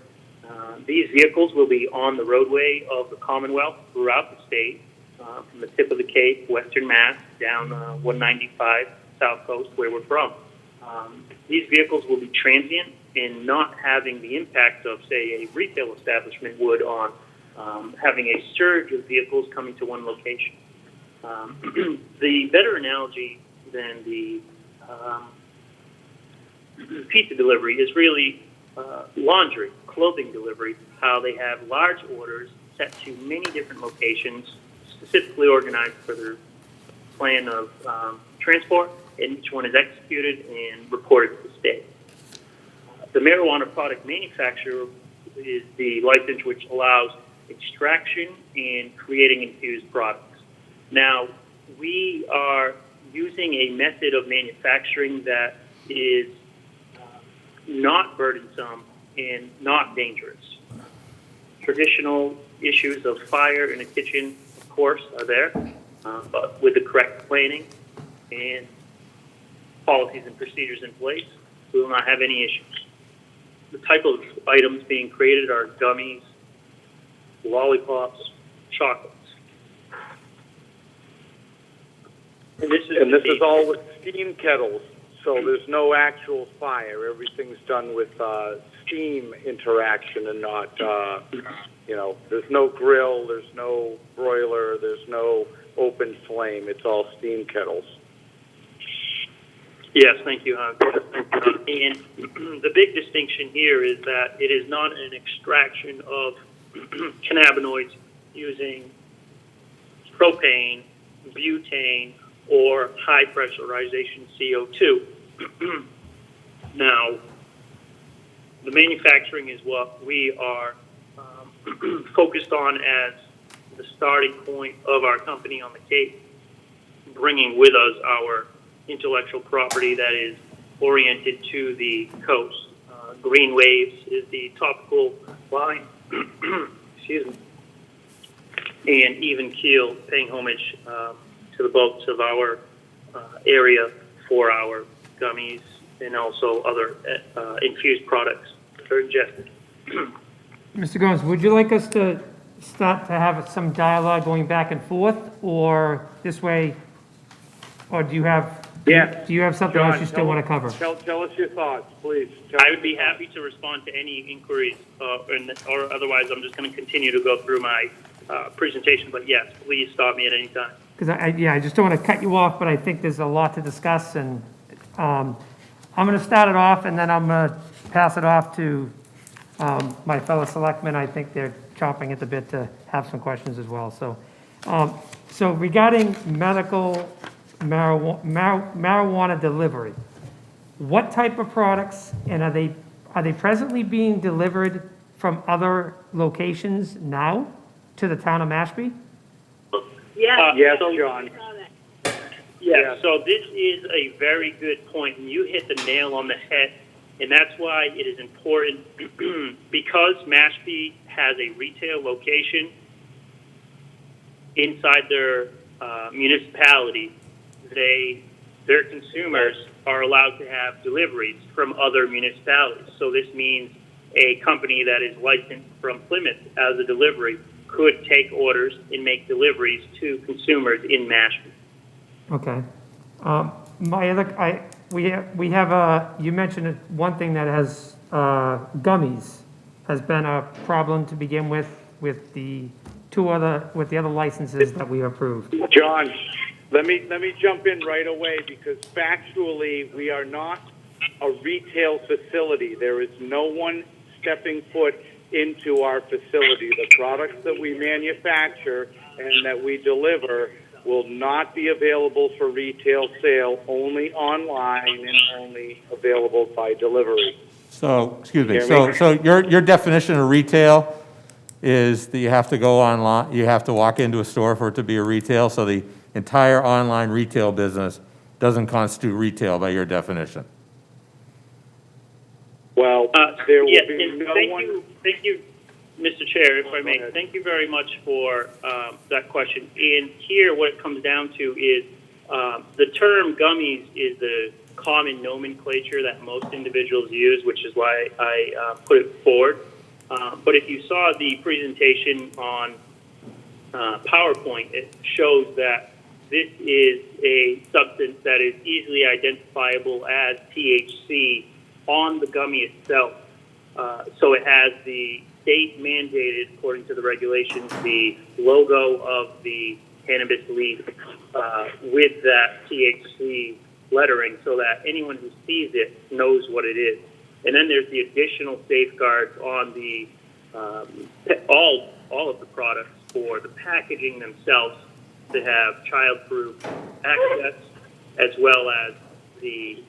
These vehicles will be on the roadway of the Commonwealth throughout the state, from the tip of the Cape, Western Mass, down 195 South Coast, where we're from. These vehicles will be transient and not having the impact of, say, a retail establishment would on having a surge of vehicles coming to one location. The better analogy than the pizza delivery is really laundry, clothing delivery, how they have large orders set to many different locations, specifically organized for their plan of transport, and each one is executed and reported to the state. The marijuana product manufacturer is the license which allows extraction and creating infused products. Now, we are using a method of manufacturing that is not burdensome and not dangerous. Traditional issues of fire in a kitchen, of course, are there, but with the correct planning and policies and procedures in place, we will not have any issues. The type of items being created are gummies, lollipops, chocolates. And this is all with steam kettles, so there's no actual fire. Everything's done with steam interaction and not, there's no grill, there's no broiler, there's no open flame. It's all steam kettles. Yes, thank you, Hank. And the big distinction here is that it is not an extraction of cannabinoids using propane, butane, or high pressurization CO2. Now, the manufacturing is what we are focused on as the starting point of our company on the Cape, bringing with us our intellectual property that is oriented to the coast. Green Waves is the topical line, excuse me, and Even Keel, paying homage to the boats of our area for our gummies and also other infused products that are ingested. Mr. Gomes, would you like us to start to have some dialogue going back and forth, or this way, or do you have something else you still want to cover? Tell us your thoughts, please. I would be happy to respond to any inquiries, or otherwise I'm just going to continue to go through my presentation. But yes, please stop me at any time. Because I just don't want to cut you off, but I think there's a lot to discuss, and I'm going to start it off, and then I'm going to pass it off to my fellow selectmen. I think they're chomping at the bit to have some questions as well. So regarding medical marijuana delivery, what type of products, and are they presently being delivered from other locations now to the town of Mashpee? Yes, John. Yeah, so this is a very good point, and you hit the nail on the head, and that's why it is important, because Mashpee has a retail location inside their municipality. Their consumers are allowed to have deliveries from other municipalities. So this means a company that is licensed from Plymouth as a delivery could take orders and make deliveries to consumers in Mashpee. Okay. You mentioned one thing that has gummies. has been a problem to begin with the with the other licenses that we approved. John, let me jump in right away because factually we are not a retail facility. There is no one stepping foot into our facility. The products that we manufacture and that we deliver will not be available for retail sale, only online and only available by delivery. So, excuse me, Hear me? so your definition of retail is that you have to go online, you have to walk into a store for it to be a retail, so the entire online retail business doesn't constitute retail by your definition? Well, there will Yes, be and no thank one. you, Mr. Chair, if I may. Go ahead. Thank you very much for that question. And here, what it comes down to is the term gummies is the common nomenclature that most individuals use, which is why I put it forward. But if you saw the presentation on PowerPoint, it shows that this is a substance that is easily identifiable as THC on the gummy itself. So it has the state mandated, according to the regulations, the logo of the cannabis leaf with that THC lettering so that anyone who sees it knows what it is. And then there's the additional safeguards on the all of the products for the packaging themselves to have child-proof access, as well as the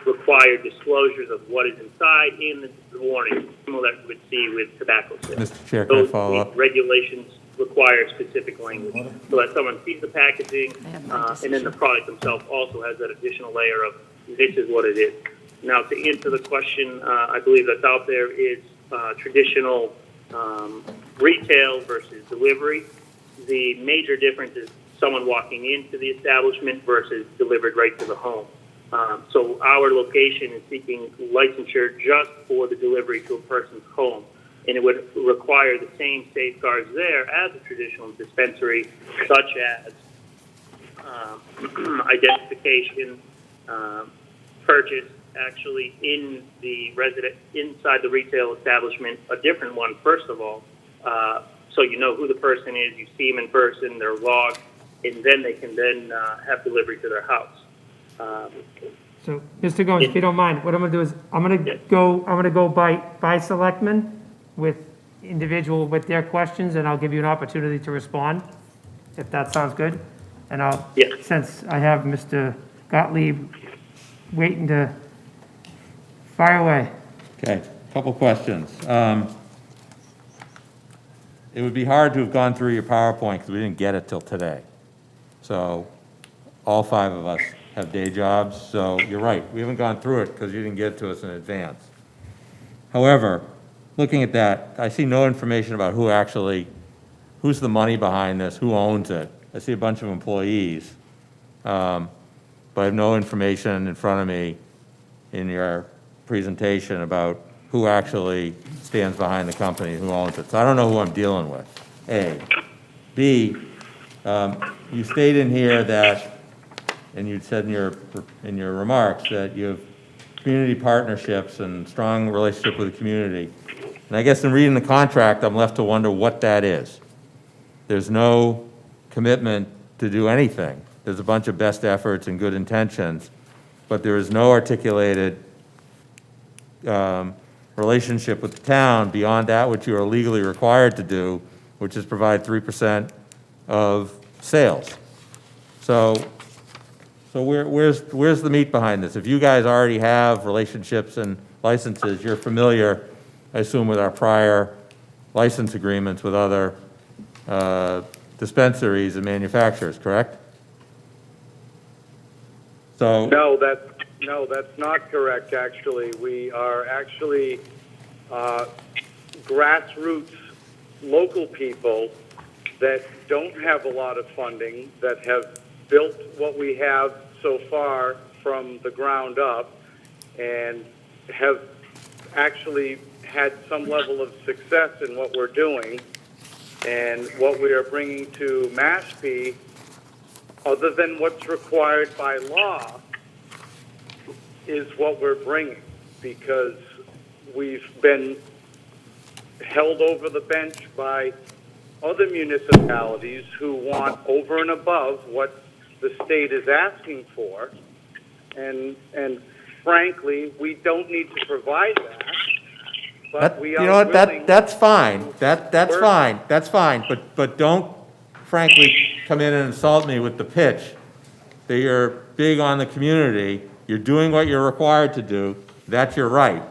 required disclosures of what is inside and the warning, similar that you would see with tobacco sales. Mr. Chair, can I Those follow up? regulations require specific language so that someone sees the packaging and then the product themselves also has that additional layer of this is what it is. Now, to answer the question, I believe that's out there is traditional retail versus delivery. The major difference is someone walking into the establishment versus delivered right to the home. So our location is seeking licensure just for the delivery to a person's home. And it would require the same safeguards there as a traditional dispensary, such as identification, purchase actually in the inside the retail establishment, a different one, first of all, so you know who the person is, you see them in person, they're logged, and then they can then have delivery to their house. So, Mr. Goins, if you don't mind, what I'm gonna do is, I'm gonna go by selectmen with individual, with their questions, and I'll give you an opportunity to respond, if that sounds good. And I'll, since I have Mr. Gottlieb waiting to fire away. Okay, couple questions. It would be hard to have gone through your PowerPoint because we didn't get it till today. So all five of us have day jobs, so you're right. We haven't gone through it because you didn't get it to us in advance. However, looking at that, I see no information about who's the money behind this, who owns it. I see a bunch of employees, but I have no information in front of me in your presentation about who actually stands behind the company, who owns it. So I don't know who I'm dealing with, A. B, you state in here that, and you said in your remarks, that you have community partnerships and strong relationship with the community. And I guess in reading the contract, I'm left to wonder what that is. There's no commitment to do anything. There's a bunch of best efforts and good intentions, but there is no articulated relationship with the town beyond that which you are legally required to do, which is provide 3% of sales. So where's the meat behind this? If you guys already have relationships and licenses, you're familiar, I assume, with our prior license agreements with other dispensaries and manufacturers, correct? So No, that's not correct, actually. We are actually grassroots local people that don't have a lot of funding, that have built what we have so far from the ground up, and have actually had some level of success in what we're doing. And what we are bringing to Mashpee, other than what's required by law, is what we're bringing, because we've been held over the bench by other municipalities who want over and above what the state is asking for. And frankly, we don't need to provide that, but we are You know what, willing that's fine, that's work. fine, that's fine, but don't frankly come in and insult me with the pitch that you're big on the community, you're doing what you're required to do, that's your right,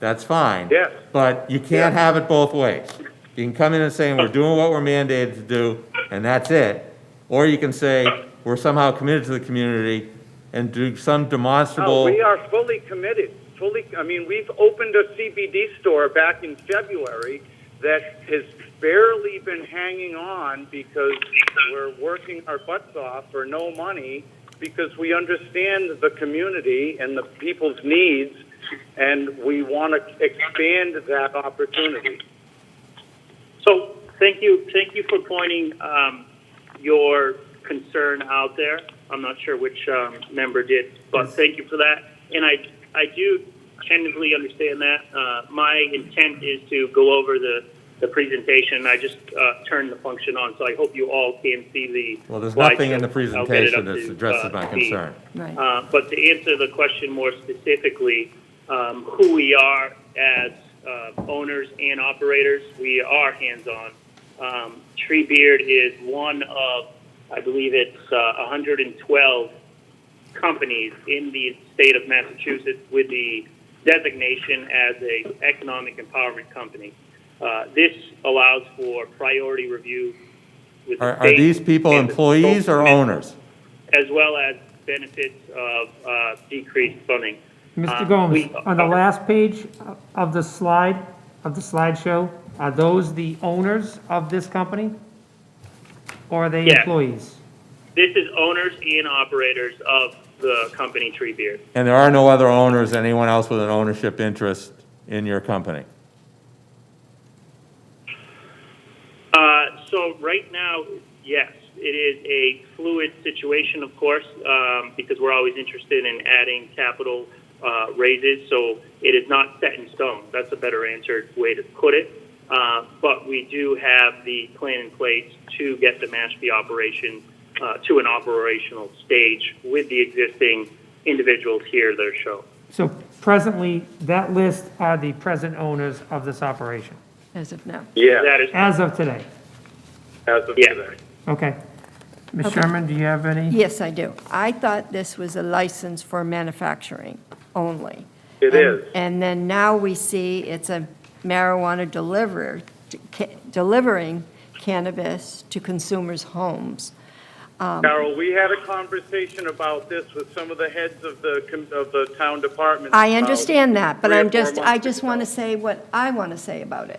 that's fine. Yes. But you can't have it both ways. You can come in and say, we're doing what we're mandated to do, and that's it. Or you can say, we're somehow committed to the community and do some demonstrable. No, we are fully committed. I mean, we've opened a CBD store back in February that has barely been hanging on because we're working our butts off for no money because we understand the community and the people's needs, and we want to expand that opportunity. So thank you for pointing your concern out there. I'm not sure which member did, but thank you for that. And I do tentatively understand that. My intent is to go over the presentation. I just turned the function on, so I hope you all can see the Well, there's slideshow. nothing in the I'll get it presentation up that to, addresses my speed. concern. Right. But to answer the question more specifically, who we are as owners and operators, we are hands-on. Treebeard is one of, I believe it's 112 companies in the state of Massachusetts with the designation as a economic empowerment company. This allows for priority review with the Are state these people and the employees or government, owners? as well as benefits of decreased funding. Mr. Gomes, on the last page of the slideshow, are those the owners of this company? Or are they Yes. employees? This is owners and operators of the company Treebeard. And there are no other owners, anyone else with an ownership interest in your company? So right now, yes, it is a fluid situation, of course, because we're always interested in adding capital raises. So it is not set in stone. That's a better answered way to put it. But we do have the plan in place to get the Mashpee operation to an operational stage with the existing individuals here that are shown. So presently, that list are the present owners of this operation, As of now. Yeah, That is as of today. as of Yeah. today. Okay. Ms. Okay. Sherman, do you have any? Yes, I do. I thought this was a license for manufacturing only. It is. And then now we see it's a marijuana delivering cannabis to consumers' homes. Carol, we had a conversation about this with some of the heads of the town departments. I about understand that, but 3 or I 4 just months want to ago. say what I want to say about it.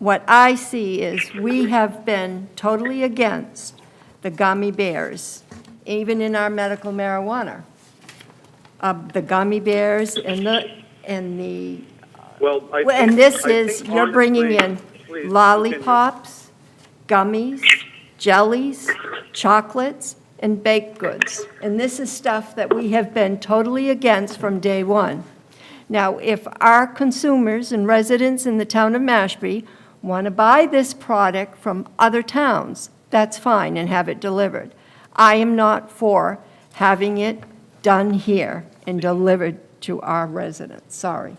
What I see is we have been totally against the gummy bears, even in our medical marijuana. The gummy bears and the Well, I think, and this I is, think you're bringing in honestly, please, lollipops, gummies, jellies, chocolates, and baked goods. And this is stuff that we have been totally against from day one. Now, if our consumers and residents in the town of Mashpee want to buy this product from other towns, that's fine, and have it delivered. I am not for having it done here and delivered to our residents, sorry.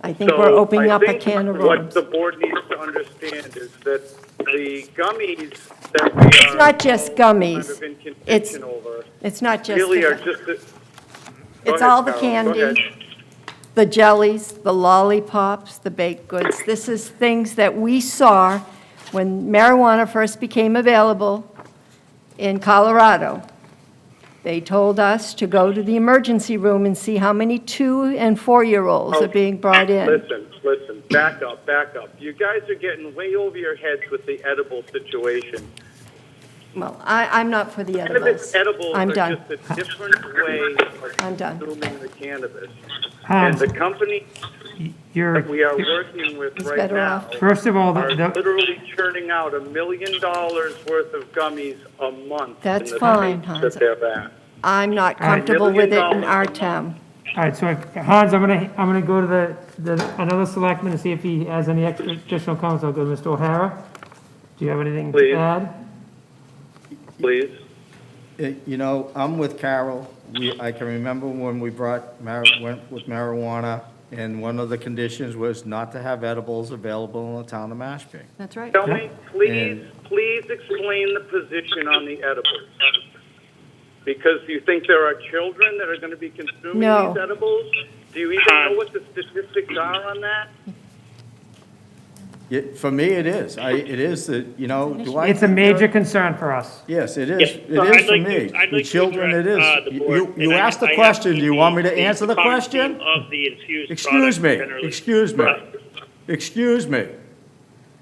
I think we're So, opening I up a think can of what worms. the board needs to understand is that the gummies that we It's are not just all gummies. kind of in It's- contention over It's not just, really are the- just. Go it's ahead, all the Carol, go ahead. candy, the jellies, the lollipops, the baked goods. This is things that we saw when marijuana first became available in Colorado. They told us to go to the emergency room and see how many 2- and 4-year-olds are being brought in. Listen, back up. You guys are getting way over your heads with the edible situation. Well, I'm not for the Cannabis edibles. edibles I'm are done. just a different way I'm of done. consuming the cannabis. Hans, And the company you're, that we are working with He's right better now off. first of all, are the, literally churning out $1 million worth of gummies a month. That's in the fine, states Hans. that they're at. I'm not All right. comfortable with it in $1 million our a month. town. All right, so Hans, I'm gonna go to another selectman to see if he has any extra additional comments. I'll go to Mr. O'Hara. Do you have anything Please. to add? Please. You know, I'm with Carol. I can remember when we went with marijuana, and one of the conditions was not to have edibles available in the town of Mashpee. That's right. Tell me, please explain the position on the edibles. Because you think there are children that are going to be consuming No. these edibles? Do you even know what the statistics are on that? For me, it is. It is that, you know, do I? It's a major concern for us. Yes, it is. Yes. It So is I'd for like me. to- I'd The like to children, it address, is. the board, You and asked the I have question. Do you the- want me to answer the potency question? Of the infused Excuse products me, generally. excuse me, Right. excuse me.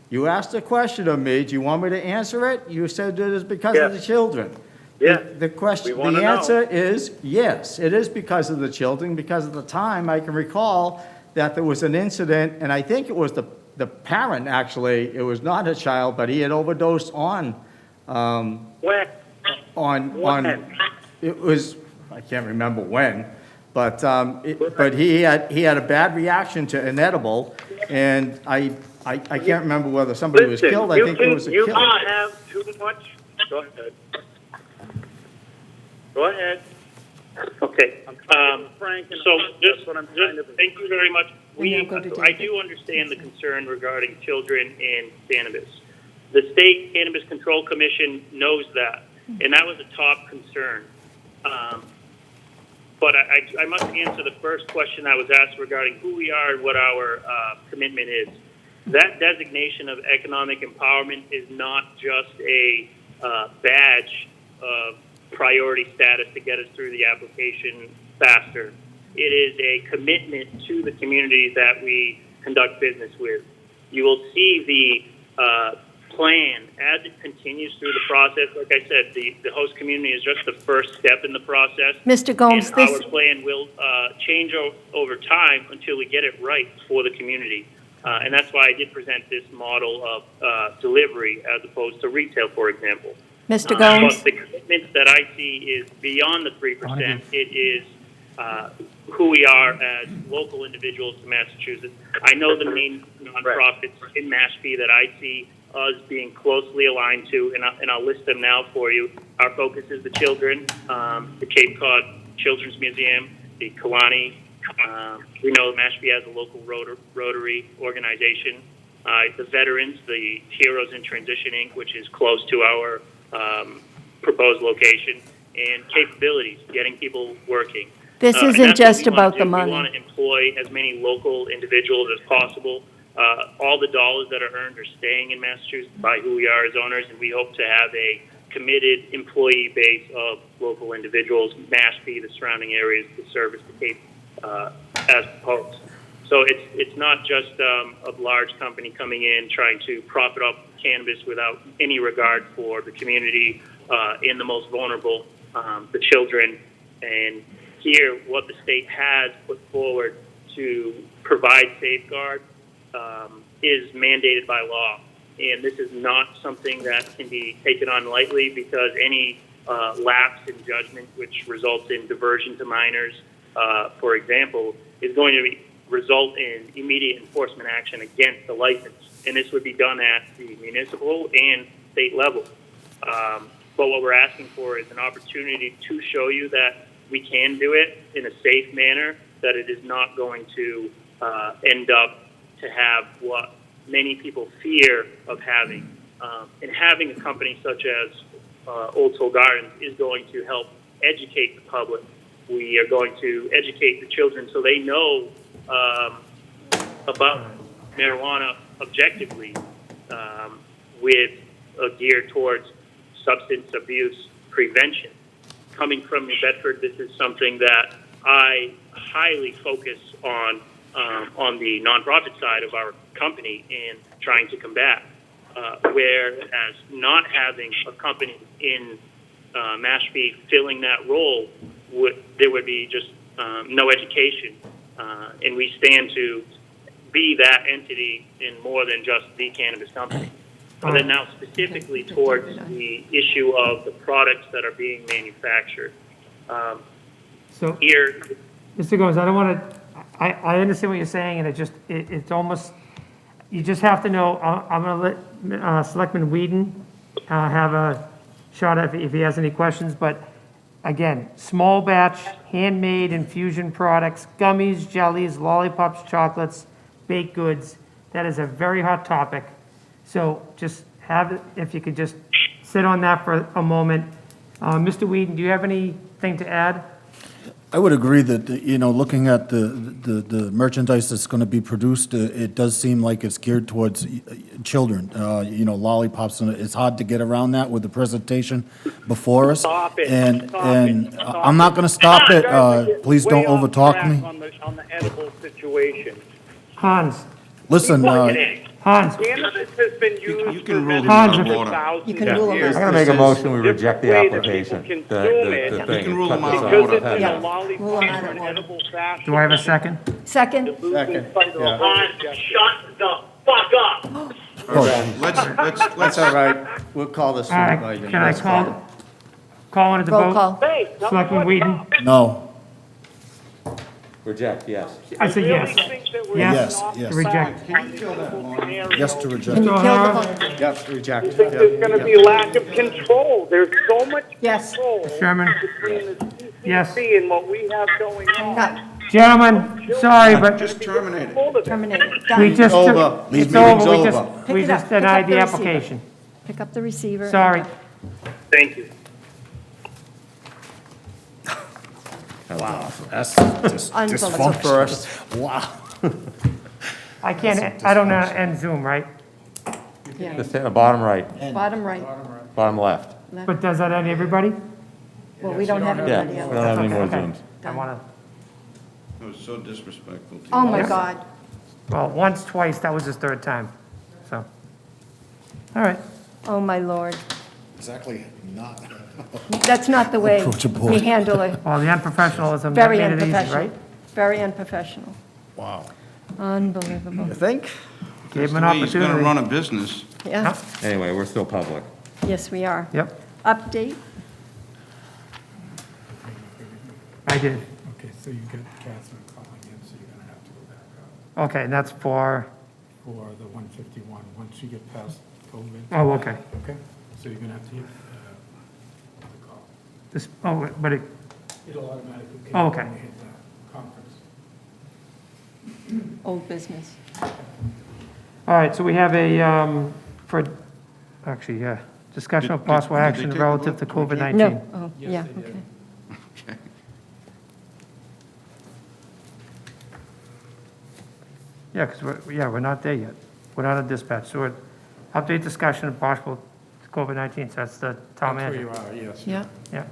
You asked a question of me, do you want me to answer it? You said it is because of the Yes. children. Yes. The question, We wanna the know. answer is yes, it is because of the children, because at the time, I can recall that there was an incident, and I think it was the parent, actually, it was not a child, but he had overdosed on, When? it was, I can't remember when, but, but he had a bad reaction to an edible, and I can't remember whether somebody was killed, I think there was a You kill. can have too much. Go ahead. Go ahead. Okay. Frank, and So that's just, what I'm trying to. thank you very much. now go to I David. do understand the concern regarding children and cannabis. The State Cannabis Control Commission knows that, and that was a top concern. But I must answer the first question I was asked regarding who we are and what our commitment is. That designation of economic empowerment is not just a badge of priority status to get us through the application faster. It is a commitment to the communities that we conduct business with. You will see the plan as it continues through the process. Like I said, the host community is just the first step in the process. Mr. Gomes, and this, our plan will change over time until we get it right for the community. And that's why I did present this model of delivery as opposed to retail, for example. Mr. Gomes, But the commitment that I see is beyond the 3%. It is who we are as local individuals in Massachusetts. I know the main nonprofits in Mashpee that I see us being closely aligned to, and I'll list them now for you. Our focus is the children, the Cape Cod Children's Museum, the Kalani. We know Mashpee has a local Rotary organization. The veterans, the Heroes in Transition, Inc., which is close to our proposed location, and capabilities, getting people working. this And isn't that's what just we wanna about the do. money. We want to employ as many local individuals as possible. All the dollars that are earned are staying in Massachusetts by who we are as owners, and we hope to have a committed employee base of local individuals, Mashpee, the surrounding areas, to service the Cape as proposed. So it's not just a large company coming in trying to profit off cannabis without any regard for the community and the most vulnerable, the children. And here, what the state has put forward to provide safeguards is mandated by law. And this is not something that can be taken on lightly, because any lapse in judgment, which results in diversion to minors, for example, is going to result in immediate enforcement action against the license. And this would be done at the municipal and state level. But what we're asking for is an opportunity to show you that we can do it in a safe manner, that it is not going to end up to have what many people fear of having. And having a company such as Old Soul Gardens is going to help educate the public. We are going to educate the children so they know about marijuana objectively, with a gear towards substance abuse prevention. Coming from New Bedford, this is something that I highly focus on the nonprofit side of our company and trying to combat. Whereas not having a company in Mashpee filling that role, there would be just no education. And we stand to be that entity in more than just the cannabis company. But then now specifically towards the issue of the products that are being manufactured. So Here, Mr. Gomes, I don't want to, I understand what you're saying, and it's almost, you just have to know, I'm going to let Selectman Whedon have a shot at if he has any questions, but again, small batch, handmade infusion products, gummies, jellies, lollipops, chocolates, baked goods, that is a very hot topic. So just if you could just sit on that for a moment. Mr. Whedon, do you have anything to add? I would agree that, looking at the merchandise that's going to be produced, it does seem like it's geared towards children. Lollipops, and it's hard to get around that with the presentation before us. Stop it. And Stop and it. I'm not going to stop it. Please don't Way off overtalk track me. On the edible situation. Hans, Listen, Hans, Cannabis has been used You for can rule him medicine out of for order. thousands You can of rule him years. I'm going to make a motion, we reject the Different way that application. people The consume it. thing. You can rule Cut them out this of off. Because it's in Yeah. a lollipop Rule 'em out or of an order. edible fashion. do I have a second? Second? Losing sight of the whole objective. Shut the fuck up! All right, let's, That's all right. We'll call this All right, one item. can I That's fine. call it a Roll vote? call. Hey, tell me Selectman what's Whedon? up. no. Reject, yes. I said Really yes. think that we're Yes. off Yes. To reject. track on the edible scenario. Yes to reject. Mr. Kill the O'Hara? vote. Yep, reject. I think there's going to be a lack of control. There's so much Yes. control Chairman? between the Yes. CCC and what we have going on. Not Gentlemen, sorry, but just terminate it. Hold of it. terminated. we Done. just, Over. These it's over, meeting's we over. just, Pick we it just up. Pick up denied the the receiver. application. Pick up the receiver. Sorry. Thank you. That's just Unbelievable. first. Wow. I can't, I don't know, end Zoom, right? Yeah. Just hit the bottom right, Bottom right. bottom left. But does that end everybody? Well, we don't have Yeah, anybody we else. don't have any more Okay. Zooms. I want It was so disrespectful to you. Oh, my God. to, well, once, twice, that was his third time, so. All right, Oh, my Lord. Exactly not. That's not the way Approach a board. we handle it. well, the unprofessionalism, that Very made it easy, unprofessional. right? Very unprofessional. Wow. Unbelievable. You think? Gave him The an way he's gonna opportunity. run a business. Yeah, Anyway, we're still public. yes, we are. Yep, Update? I did. Okay, so you got Catherine calling in, so you're gonna have to go back out Okay, and that's for, for the 151, once you get past COVID. oh, okay. Okay, so you're gonna have to hit the call. This, oh, but it, It'll automatically kick Oh, okay. when you hit the conference. Old business. all right, so we have a, for, actually, yeah, discussion of possible did they action take a relative to vote? COVID-19. No, oh, Yes, yeah, they did. okay. Okay. Yeah, because we're not there yet. We're not a dispatch, so we're, update discussion of possible COVID-19, so that's the town That's where you manager. are, yes. Yeah. Yeah.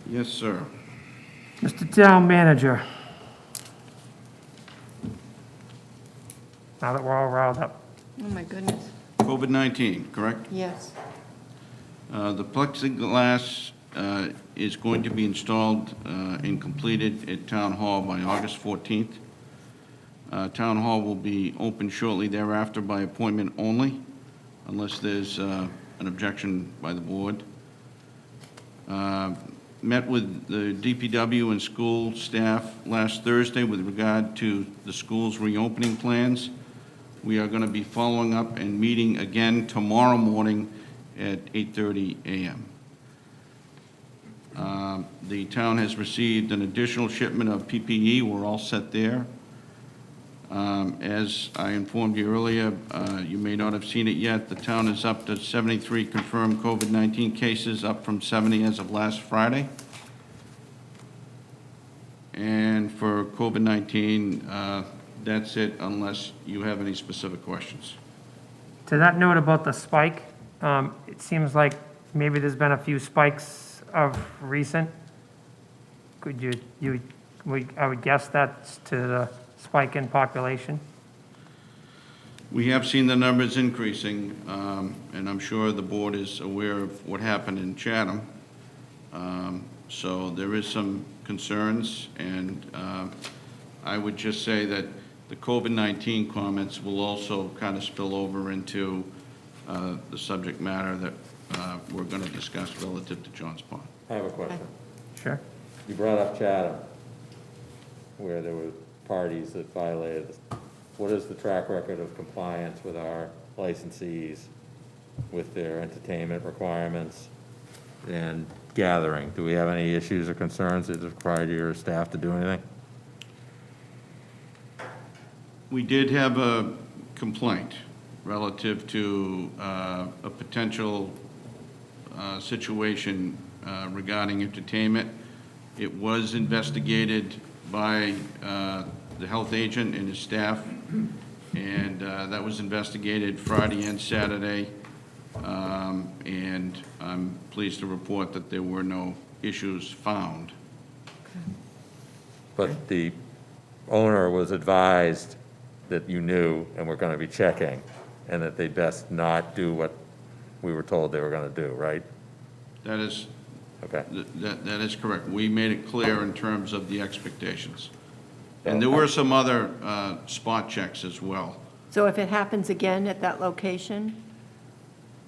Yes, sir. Mr. Town Manager. Now that we're all riled up. Oh, my goodness. COVID-19, correct? Yes. The plexiglass is going to be installed and completed at Town Hall by August 14th. Town Hall will be open shortly thereafter by appointment only, unless there's an objection by the board. Met with the DPW and school staff last Thursday with regard to the school's reopening plans. We are going to be following up and meeting again tomorrow morning at 8:30 a.m. The town has received an additional shipment of PPE. We're all set there. As I informed you earlier, you may not have seen it yet, the town is up to 73 confirmed COVID-19 cases, up from 70 as of last Friday. And for COVID-19, that's it, unless you have any specific questions. To that note about the spike, it seems like maybe there's been a few spikes of recent. Could I would guess that's to the spike in population? We have seen the numbers increasing, and I'm sure the board is aware of what happened in Chatham. So there is some concerns, and I would just say that the COVID-19 comments will also kind of spill over into the subject matter that we're going to discuss relative to Johns Pond. I have a question. Sure. You brought up Chatham. where there were parties that violated. What is the track record of compliance with our licensees, with their entertainment requirements and gathering? Do we have any issues or concerns that require your staff to do anything? We did have a complaint relative to a potential situation regarding entertainment. It was investigated by the health agent and his staff, and that was investigated Friday and Saturday. And I'm pleased to report that there were no issues found. But the owner was advised that you knew and were going to be checking, and that they best not do what we were told they were going to do, right? That is, okay. That is correct. We made it clear in terms of the expectations. And there were some other spot checks as well. So if it happens again at that location?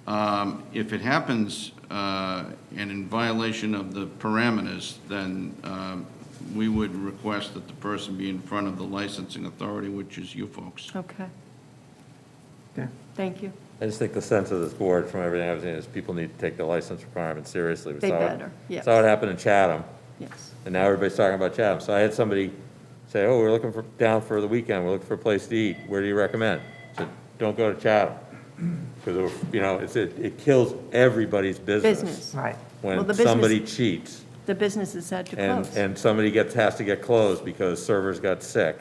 If it happens and in violation of the parameters, then we would request that the person be in front of the licensing authority, which is you folks. Okay. Okay. Thank you. I just think the sense of this board, from everything I've seen, is people need to take the license requirements seriously. We They saw better, yes. Saw it happen in Chatham, Yes. and now everybody's talking about Chatham. So I had somebody say, oh, we're looking for, down for the weekend, we're looking for a place to eat. Where do you recommend? I said, don't go to Chatham. Because, you know, it kills everybody's business. Right. Well, When the business- somebody cheats. The businesses had to close. And somebody has to get closed because servers got sick.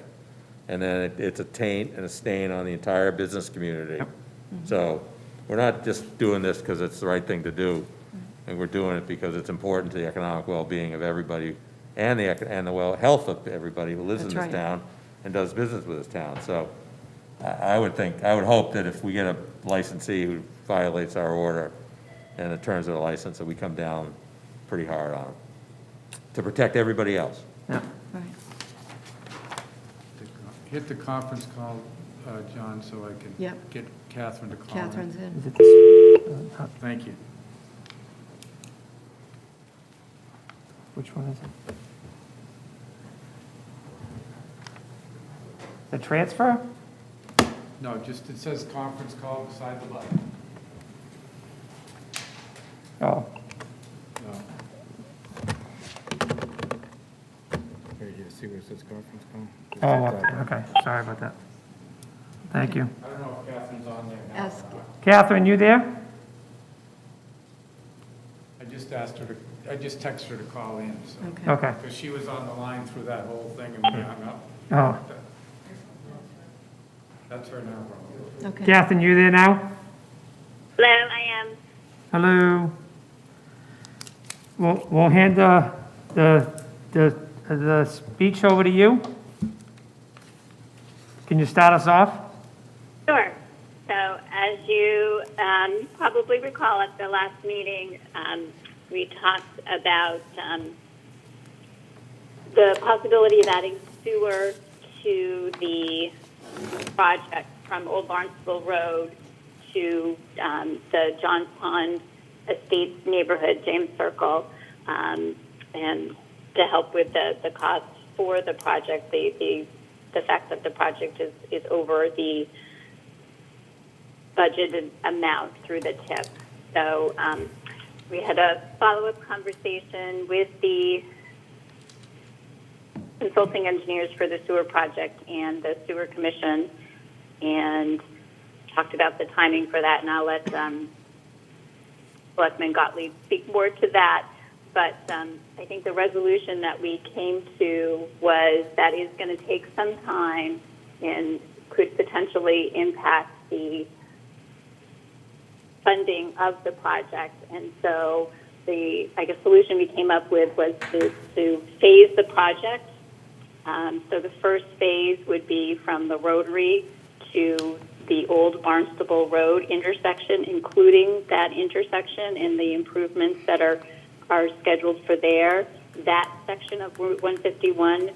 And then it's a taint and a stain on the entire business community. So we're not just doing this because it's the right thing to do. And we're doing it because it's important to the economic well-being of everybody and the health of everybody who lives in That's this right. town and does business with this town. So I would hope that if we get a licensee who violates our order and the terms of the license, that we come down pretty hard on them to protect everybody else. Yeah. Right. Hit the conference call, John, so I can Yep. get Catherine to call in. Catherine's in. Is it this, Thank you. which one is it? The transfer? No, just, it says conference call beside the button. Oh, No. Here, you see where it says conference call? oh, okay, sorry about that. Thank you. I don't know if Catherine's on there now. Ask, Catherine, you there? I just asked her to, I just texted her to call in, so. okay. Okay. Because she was on the line through that whole thing and we hung up. Oh, That's her now. Okay. Catherine, you there now? Hello, I am. Hello? We'll hand the speech over to you. Can you start us off? Sure. So as you probably recall at the last meeting, we talked about the possibility of adding sewer to the project from Old Barnstable Road to the Johns Pond Estates neighborhood, James Circle, and to help with the cost for the project, the fact that the project is over the budgeted amount through the tip. So we had a follow-up conversation with the consulting engineers for the sewer project and the sewer commission and talked about the timing for that, and I'll let Selectman Gottlieb speak more to that. But I think the resolution that we came to was that is going to take some time and could potentially impact the funding of the project. And so the, I guess, solution we came up with was to phase the project. So the first phase would be from the Rotary to the Old Barnstable Road intersection, including that intersection and the improvements that are scheduled for there. That section of Route 151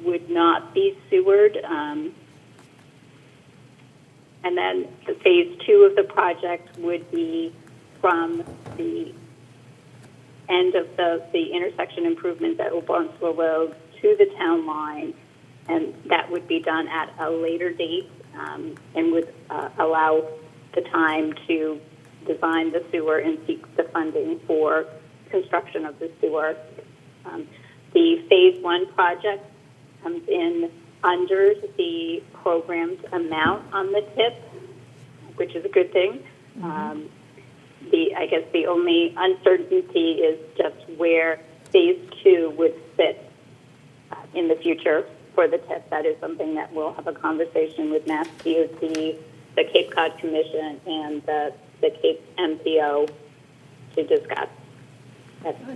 would not be sewered. And then the phase 2 of the project would be from the end of the intersection improvements at Old Barnstable Road to the town line and that would be done at a later date and would allow the time to design the sewer and seek the funding for construction of the sewer. The Phase 1 project comes in under the programmed amount on the tip, which is a good thing. I guess the only uncertainty is just where Phase 2 would fit in the future for the tip. That is something that we'll have a conversation with Mass DOT, the Cape Cod Commission, and the Cape MPO to discuss.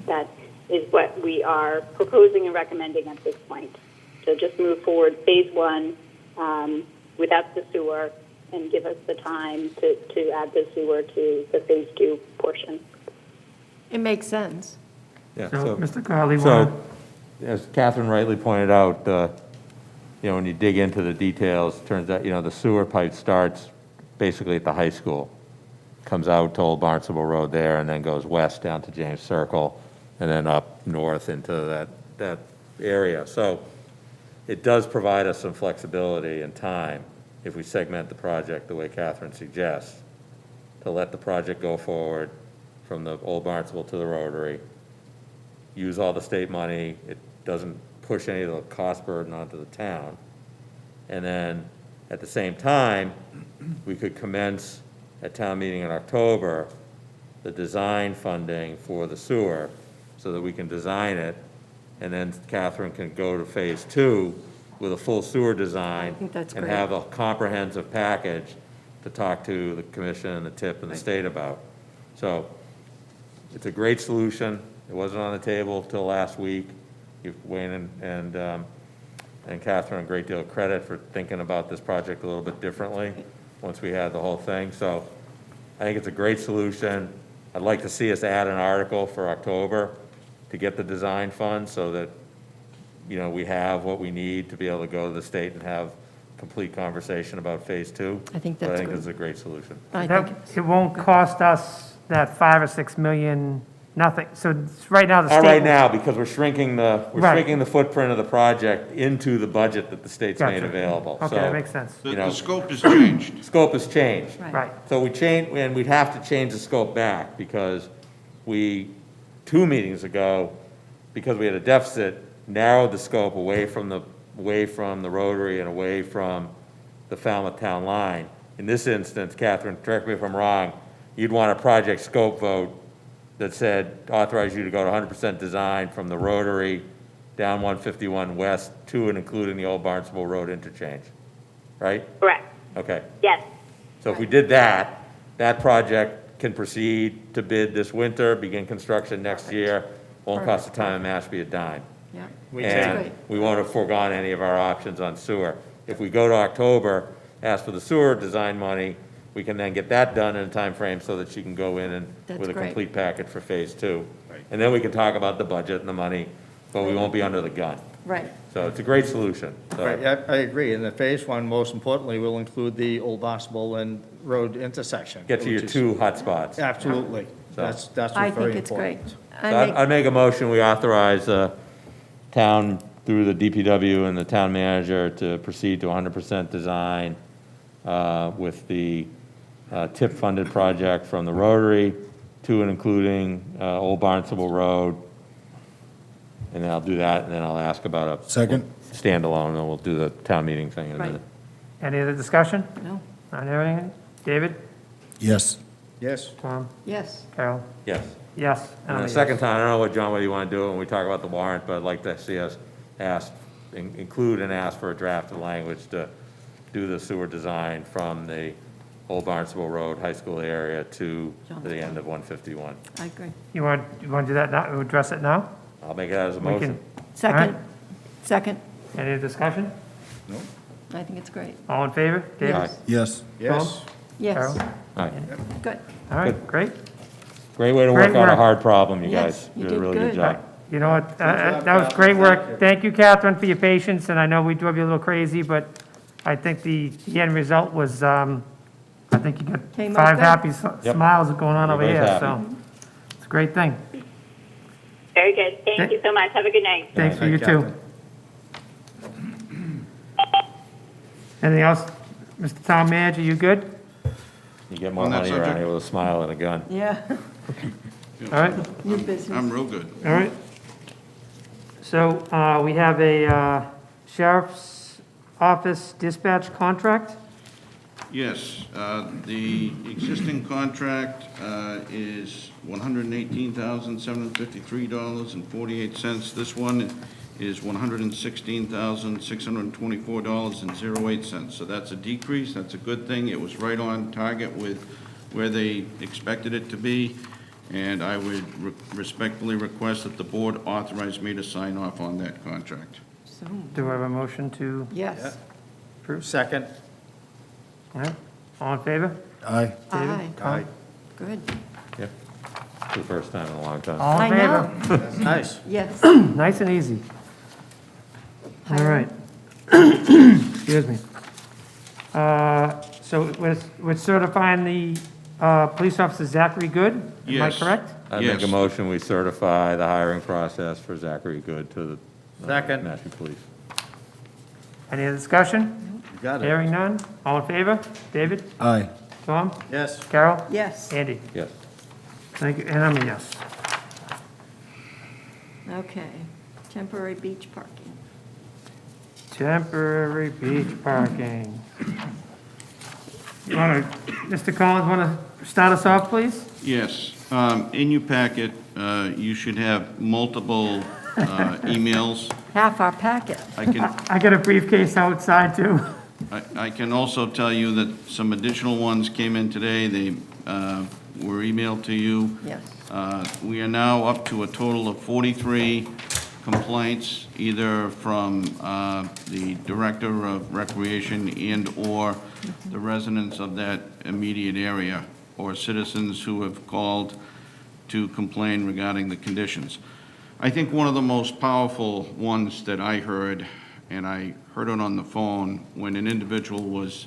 That is what we are proposing and recommending at this point. So just move forward Phase 1 without the sewer and give us the time to add the sewer to the Phase 2 portion. It makes sense. Yeah, So, Mr. Carley, So, as Catherine rightly pointed out, when you dig into the details, turns out, the sewer pipe starts basically at the high school, comes out to Old Barnstable Road there, and then goes west down to James Circle, and then up north into that area. So it does provide us some flexibility and time if we segment the project the way Catherine suggests, to let the project go forward from the Old Barnstable to the Rotary, use all the state money, it doesn't push any of the cost burden onto the town. And then, at the same time, we could commence at town meeting in October, the design funding for the sewer, so that we can design it, and then Catherine can go to Phase 2 with a full sewer design. I think that's and great. have a comprehensive package to talk to the commission and the TIP and the state about. So, it's a great solution. It wasn't on the table till last week. Wayne and Catherine, a great deal of credit for thinking about this project a little bit differently once we had the whole thing. So I think it's a great solution. I'd like to see us add an article for October to get the design fund so that, we have what we need to be able to go to the state and have complete conversation about Phase 2. I think But that's I think good. this is a great solution. I think it won't cost us that 5 or 6 million, nothing. So right now, the state. Not right now, because we're shrinking Right. the footprint of the project into the budget that the state's made Gotcha. available. Okay, So, that makes sense. The scope has changed. Scope has changed. Right. So we change, and we'd have to change the scope back, because 2 meetings ago, because we had a deficit, narrowed the scope away from the Rotary and away from the Falmouth Town line. In this instance, Catherine, correct me if I'm wrong, you'd want a project scope vote that said, authorize you to go to 100% design from the Rotary down 151 west to and including the Old Barnstable Road interchange, right? Correct. Okay. Yes. So if we did that, that project can proceed to bid this winter, begin construction next year, won't cost the town of Mashpee a dime. Yeah. And we won't have foregone any of our options on sewer. If we go to October, ask for the sewer design money, we can then get that done in a time frame so that she can go in and That's with a great. complete package for Phase 2. And then we can talk about the budget and the money, but we won't be under the gun. Right. So it's a great solution. So- Right, yeah, I agree, and the Phase 1, most importantly, will include the Old Barnstable and Road intersection. Get to your which is- 2 hotspots. Absolutely, So- that's I what's very think it's great. important. So I'd make a motion, we authorize town through the DPW and the town manager to proceed to 100% design with the TIP-funded project from the Rotary to and including Old Barnstable Road. And then I'll do that, and then I'll ask about a Second? standalone, and we'll do the town meeting thing in a Right. minute. Any other discussion No? on everything? David? Yes. Yes, Tom? Yes. Carol? Yes. Yes. And I'm the a second yes. time, I don't know what, John, whether you want to do it when we talk about the warrant, but I'd like to see us include and ask for a draft of language to do the sewer design from the Old Barnstable Road High School area to the end of 151. I agree. You want to do that now, address it now? I'll make it as a We can- motion. Second. Second. Any discussion? I think it's great. All in favor? David? Aye. Yes. yes. Yes. Carol? All right. Good. All right, great. Great way to Great work on a work. hard problem, you Yes, guys. you Did a did really good. good job. You know what, that was great work. Thank you, Catherine, for your patience, and I know we drove you a little crazy, but I think the end result was, I think you got Came out 5 good. happy Yep. smiles going on over here, Everybody's so happy. it's a great thing. Very good. Thank you so much. Have a good night. Thanks for you Thank too. Catherine. Anything else? Mr. Town Manager, you good? You get more On that money around subject? here with a smile and a gun. Yeah, All right, new business. I'm real good. all right. So we have a sheriff's office dispatch contract. Yes, the existing contract is $118,753.48. This one is $116,624.08. So that's a decrease. That's a good thing. It was right on target with where they expected it to be. And I would respectfully request that the board authorize me to sign off on that contract. So, Do I have a motion to yes. approve? Second. All right, all in favor? Aye. Aye. Aye. Good. Yep. For the first time in a long time. All in I favor? know. That's nice. Yes. Nice and easy. All right. Excuse me. So we're certifying the police officer Zachary Good? Am I Yes. correct? I make a Yes. motion, we certify the hiring process for Zachary Good to the Second. Mashpee Police. Any other discussion? You got it. Hearing none? All in favor? David? Aye. Tom? Yes. Carol? Yes. Andy? Yes. Thank you, and I'm a yes. Okay. Temporary beach parking. Temporary beach parking. Mr. Collins, want to start us off, please? Yes, in your packet, you should have multiple emails. Half our packet. I can, I got a briefcase outside, too. I can also tell you that some additional ones came in today. They were emailed to you. Yes. We are now up to a total of 43 complaints, either from the Director of Recreation and/or the residents of that immediate area, or citizens who have called to complain regarding the conditions. I think one of the most powerful ones that I heard, and I heard it on the phone, when an individual was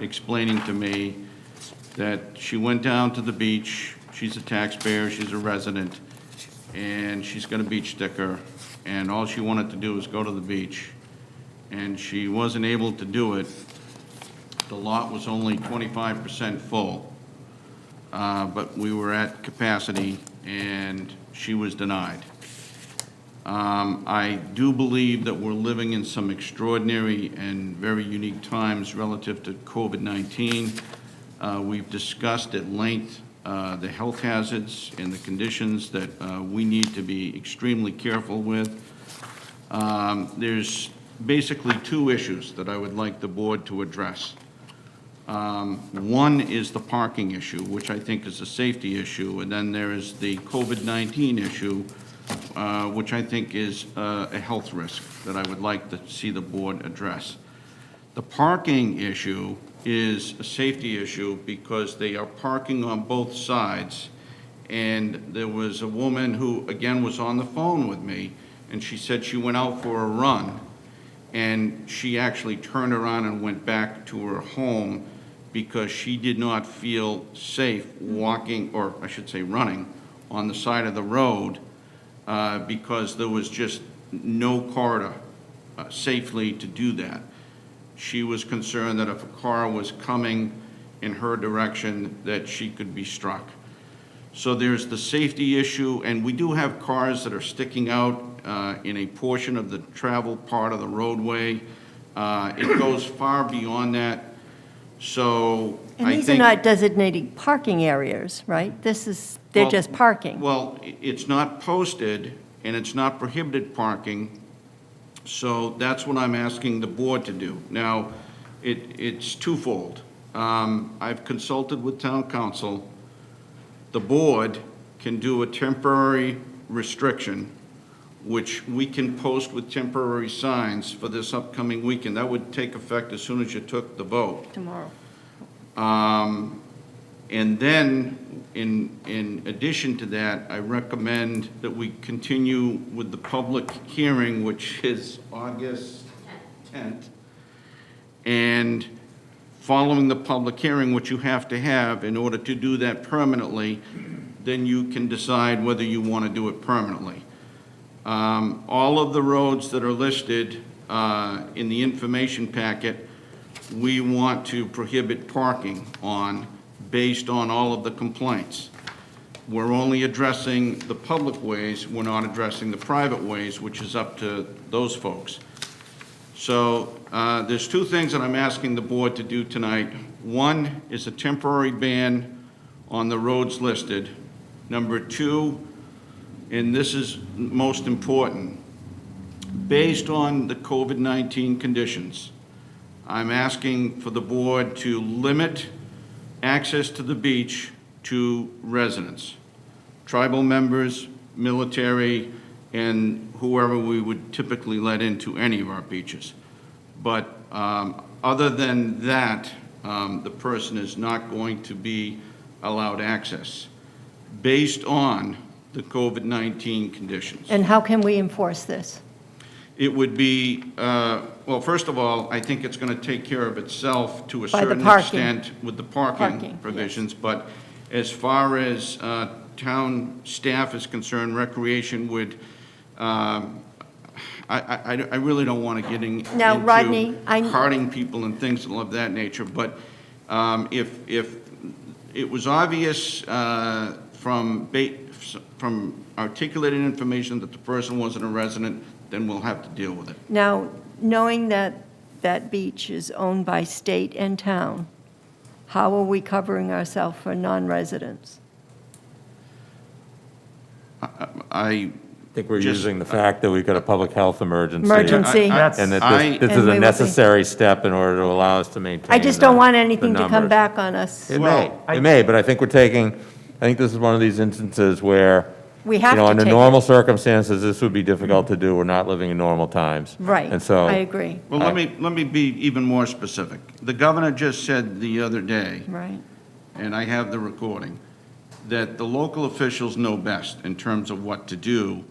explaining to me that she went down to the beach, she's a taxpayer, she's a resident, and she's got a beach sticker, and all she wanted to do was go to the beach, and she wasn't able to do it. The lot was only 25% full, but we were at capacity, and she was denied. I do believe that we're living in some extraordinary and very unique times relative to COVID-19. We've discussed at length the health hazards and the conditions that we need to be extremely careful with. There's basically two issues that I would like the board to address. One is the parking issue, which I think is a safety issue, and then there is the COVID-19 issue, which I think is a health risk that I would like to see the board address. The parking issue is a safety issue because they are parking on both sides. And there was a woman who, again, was on the phone with me, and she said she went out for a run, and she actually turned around and went back to her home because she did not feel safe walking, or I should say running, on the side of the road because there was just no corridor safely to do that. She was concerned that if a car was coming in her direction, that she could be struck. So there's the safety issue, and we do have cars that are sticking out in a portion of the travel part of the roadway. It goes far beyond that. So And I these are think, not designated parking areas, right? They're Well, just parking. well, it's not posted, and it's not prohibited parking, so that's what I'm asking the board to do. Now, it's twofold. I've consulted with town council. The board can do a temporary restriction, which we can post with temporary signs for this upcoming weekend. That would take effect as soon as you took the vote. Tomorrow. And then, in addition to that, I recommend that we continue with the public hearing, which is August 10th. And following the public hearing, which you have to have in order to do that permanently, then you can decide whether you want to do it permanently. All of the roads that are listed in the information packet we want to prohibit parking on based on all of the complaints. We're only addressing the public ways, we're not addressing the private ways, which is up to those folks. So there's two things that I'm asking the board to do tonight. One is a temporary ban on the roads listed. Number two, and this is most important, based on the COVID-19 conditions, I'm asking for the board to limit access to the beach to residents, tribal members, military, and whoever we would typically let into any of our beaches. But other than that, the person is not going to be allowed access based on the COVID-19 conditions. And how can we enforce this? It would be, well, first of all, I think it's going to take care of itself to a By the certain parking. extent with the parking provisions, but as far as town staff is concerned, recreation would, I really don't want to get Now, Rodney, into hurting people and things of that nature, but if it was obvious from articulated information that the person wasn't a resident, then we'll have to deal with it. Now, knowing that that beach is owned by state and town, how are we covering ourselves for non-residents? I think we're just- using the fact that we've got a public health emergency. Emergency. And that this is a necessary step in order to allow us to maintain. I just don't want the anything to come numbers. back on us. It may, but I think I think this is one of these instances where, We have you know, to under take it. normal circumstances, this would be difficult to do. We're not living in normal times. Right, And so. I agree. Well, let me be even more specific. The governor just said the other day, Right. and I have the recording, that the local officials know best in terms of what to do,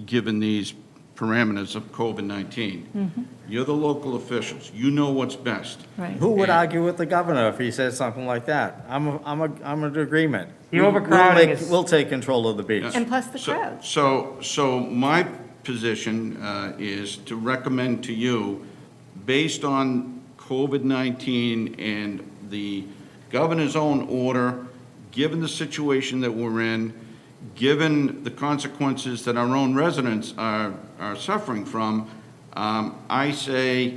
given these parameters of COVID-19. Mm-hmm. You're the local officials. You know what's best. Right. Who would argue with the governor if he says something like that? I'm in agreement. The overcrowding is- We'll take control of the beach. And plus the crowds. So my position is to recommend to you, based on COVID-19 and the governor's own order, given the situation that we're in, given the consequences that our own residents are suffering from, I say,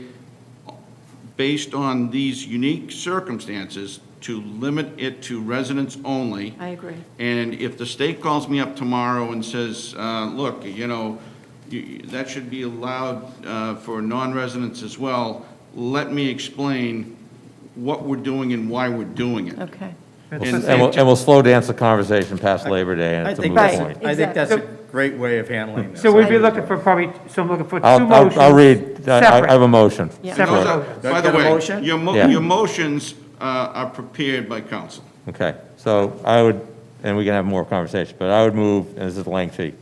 based on these unique circumstances, to limit it to residents only. I agree. And if the state calls me up tomorrow and says, look, you know, that should be allowed for non-residents as well, let me explain what we're doing and why we're doing it. Okay. And we'll slow dance the conversation past Labor Day, and it's a moot point. I think that's a great way of handling this. So we'd be looking for probably, so I'm looking for two I'll motions. read, I have a motion. Yeah. Separate. By the Got a way, motion? Yeah. your motions are prepared by council. Okay, so I would, and we can have more conversation, but I would move, and this is lengthy,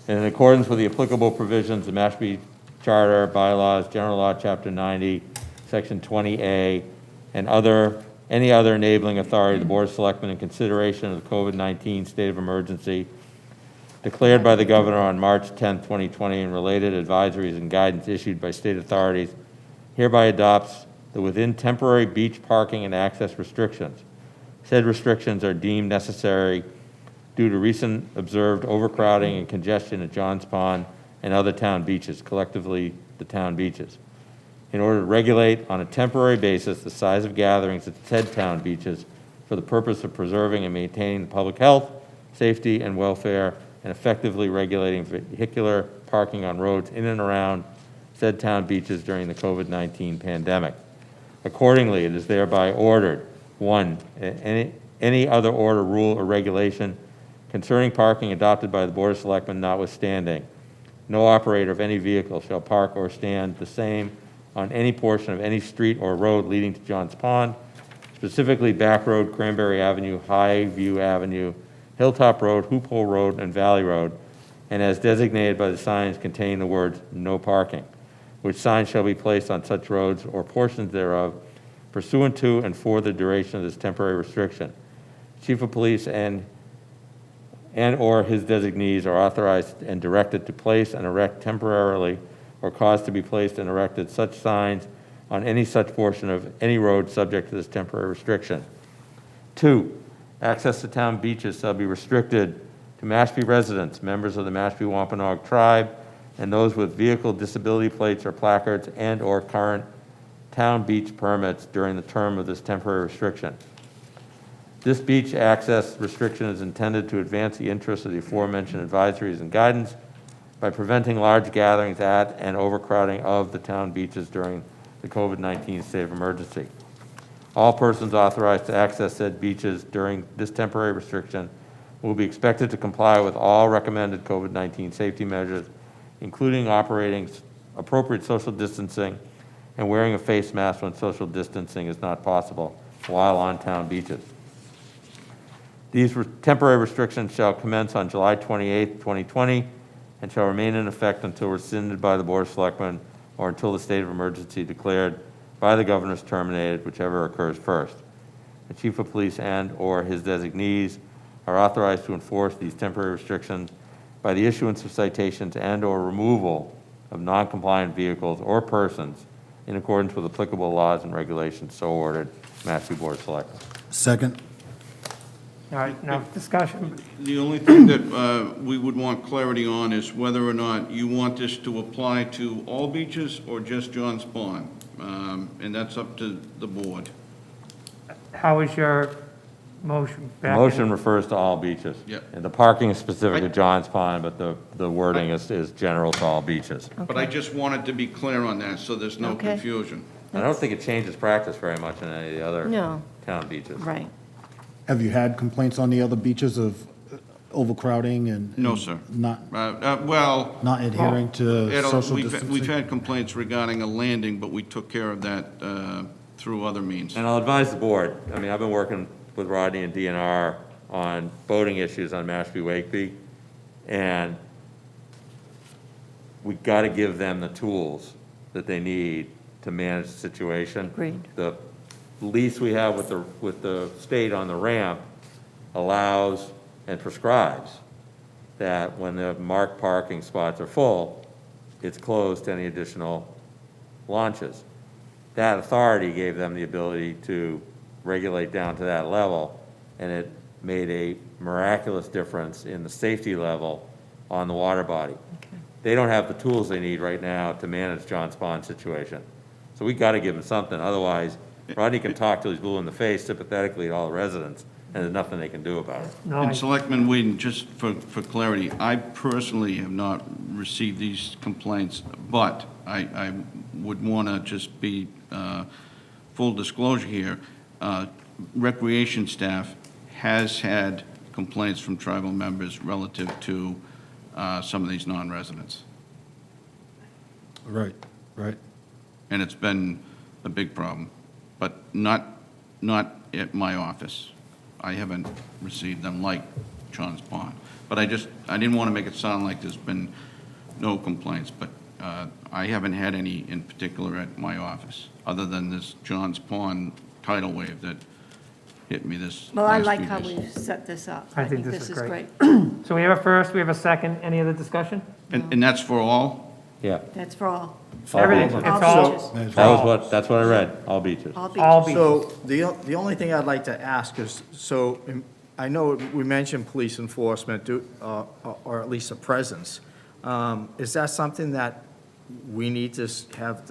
in accordance with the applicable provisions of Mashpee Charter, bylaws, General Law, Chapter 90, Section 20A, and any other enabling authority, the Board of Selectmen, in consideration of the COVID-19 state of emergency declared by the governor on March 10, 2020, and related advisories and guidance issued by state authorities, hereby adopts the within temporary beach parking and access restrictions. Said restrictions are deemed necessary due to recent observed overcrowding and congestion at Johns Pond and other town beaches, collectively the town beaches, in order to regulate on a temporary basis the size of gatherings at said town beaches for the purpose of preserving and maintaining the public health, safety, and welfare, and effectively regulating vehicular parking on roads in and around said town beaches during the COVID-19 pandemic. Accordingly, it is thereby ordered, 1, any other order, rule, or regulation concerning parking adopted by the Board of Selectmen notwithstanding, no operator of any vehicle shall park or stand the same on any portion of any street or road leading to Johns Pond, specifically Back Road, Cranberry Avenue, High View Avenue, Hilltop Road, Hoop Hole Road, and Valley Road, and as designated by the signs containing the words "no parking," which signs shall be placed on such roads or portions thereof pursuant to and for the duration of this temporary restriction. Chief of Police and or his designees are authorized and directed to place and erect temporarily or cause to be placed and erected such signs on any such portion of any road subject to this temporary restriction. 2, access to town beaches shall be restricted to Mashpee residents, members of the Mashpee Wampanoag tribe, and those with vehicle disability plates or placards and/or current town beach permits during the term of this temporary restriction. This beach access restriction is intended to advance the interests of the aforementioned advisories and guidance by preventing large gatherings at and overcrowding of the town beaches during the COVID-19 state of emergency. All persons authorized to access said beaches during this temporary restriction will be expected to comply with all recommended COVID-19 safety measures, including operating appropriate social distancing and wearing a face mask when social distancing is not possible while on town beaches. These temporary restrictions shall commence on July 28, 2020, and shall remain in effect until rescinded by the Board of Selectmen or until the state of emergency declared by the governor is terminated, whichever occurs first. The chief of police and/or his designees are authorized to enforce these temporary restrictions by the issuance of citations and/or removal of non-compliant vehicles or persons in accordance with applicable laws and regulations. So ordered, Mashpee Board of Selectmen. Second. All right, now discussion. The only thing that we would want clarity on is whether or not you want this to apply to all beaches or just John's Pond. And that's up to the board. How is your motion? The motion refers to all beaches. Yep. And the parking is specific to John's Pond, but the wording is general to all beaches. But I just wanted to be clear on that, so there's no Okay. confusion. I don't think it changes practice very much in any of the other No. town beaches. Right. Have you had complaints on the other beaches of overcrowding and? No, sir. Not, Well, not adhering to social we've distancing? had complaints regarding a landing, but we took care of that through other means. And I'll advise the board, I mean, I've been working with Rodney and DNR on boating issues on Mashpee Wakeby, and we got to give them the tools that they need to manage the situation. Agreed. The lease we have with the state on the ramp allows and prescribes that when the marked parking spots are full, it's closed to any additional launches. That authority gave them the ability to regulate down to that level, and it made a miraculous difference in the safety level on the water body. Okay. They don't have the tools they need right now to manage John's Pond situation. So we got to give them something, otherwise Rodney can talk till he's blue in the face sympathetically to all the residents, and there's nothing they can do about it. No, And Selectman Whedon, just for clarity, I personally have not received these complaints, but I would want to just be full disclosure here. Recreation staff has had complaints from tribal members relative to some of these non-residents, Right, right. and it's been a big problem, but not at my office. I haven't received them like John's Pond. But I didn't want to make it sound like there's been no complaints, but I haven't had any in particular at my office, other than this John's Pond tidal wave that hit me this Well, I last like few how days. we've set this up. I think this is great. great. So we have a first, we have a second. Any other discussion? And that's for all? Yeah. That's for all. Everything, All it's All all, beaches. That's what I read, all beaches. All beaches. all beaches. So the only thing I'd like to ask is, so I know we mentioned police enforcement, or at least a presence. Is that something that we need to have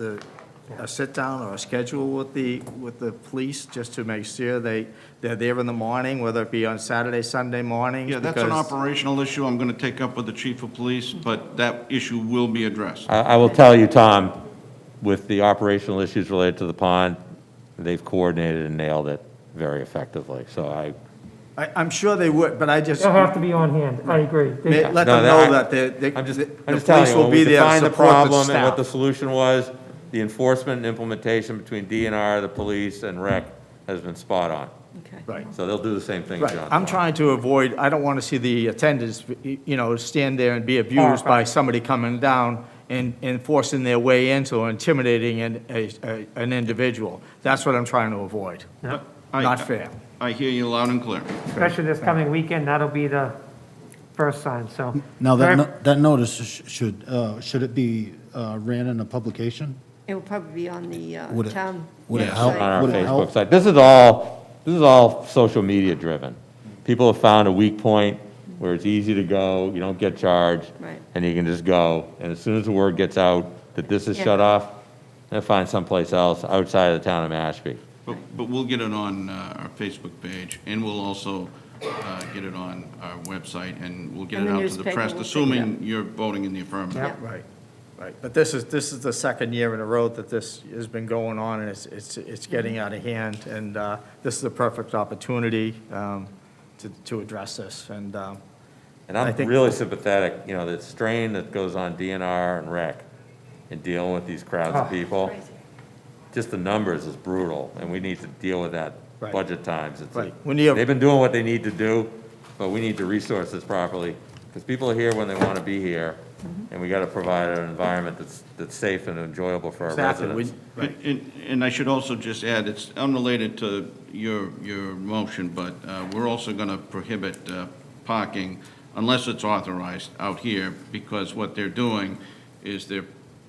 a sit-down or a schedule with the police, just to make sure they're there in the morning, whether it be on Saturday, Sunday mornings? Yeah, that's an Because- operational issue I'm going to take up with the chief of police, but that issue will be addressed. I will tell you, Tom, with the operational issues related to the pond, they've coordinated and nailed it very effectively. So I'm sure they would, but I just. They'll have to be on hand. I agree. They- Let No, them that- know that I'm just the telling police you, will when be we there to defined the support the problem and what the staff. solution was, the enforcement and implementation between DNR, the police, and rec has been spot on. Okay. Right. So they'll do the same thing, Right, John. I'm trying to avoid, I don't want to see the attendants, stand there and be abused by somebody coming down and forcing their way into or intimidating an individual. That's what I'm trying to avoid. Yeah. Not fair. I hear you loud and clear. Especially this coming weekend, that'll be the first sign, so. Now, Very- that notice should it be ran in a publication? It will probably be on the Would it- town would it On help? website. our Would it help? Facebook site. This is all social media driven. People have found a weak point where it's easy to go, you don't get charged. Right. And you can just go, and as soon as the word gets out that this is Yeah. shut off, they'll find someplace else outside of the town of Mashpee. But we'll get it on our Facebook page, and we'll also get it on our website, and we'll get And it the out to the newspaper press, will pick it assuming you're voting in the affirmative. Right, right. But this is the second year in a row that this has been going on, and it's getting out of hand. And this is the perfect opportunity to address this. And And I I'm think- really sympathetic, you know, the strain that goes on DNR and rec in dealing with these crowds of people. Just the numbers is brutal, and we need to deal with that Right. budget times. Right. When you have- They've been doing what they need to do, but we need to resource this properly, because people are here when they want to be here, and we got to provide an environment that's safe and enjoyable for our Exactly. residents. And I should also just add, it's unrelated to your motion, but we're also going to prohibit parking unless it's authorized out here, because what they're doing is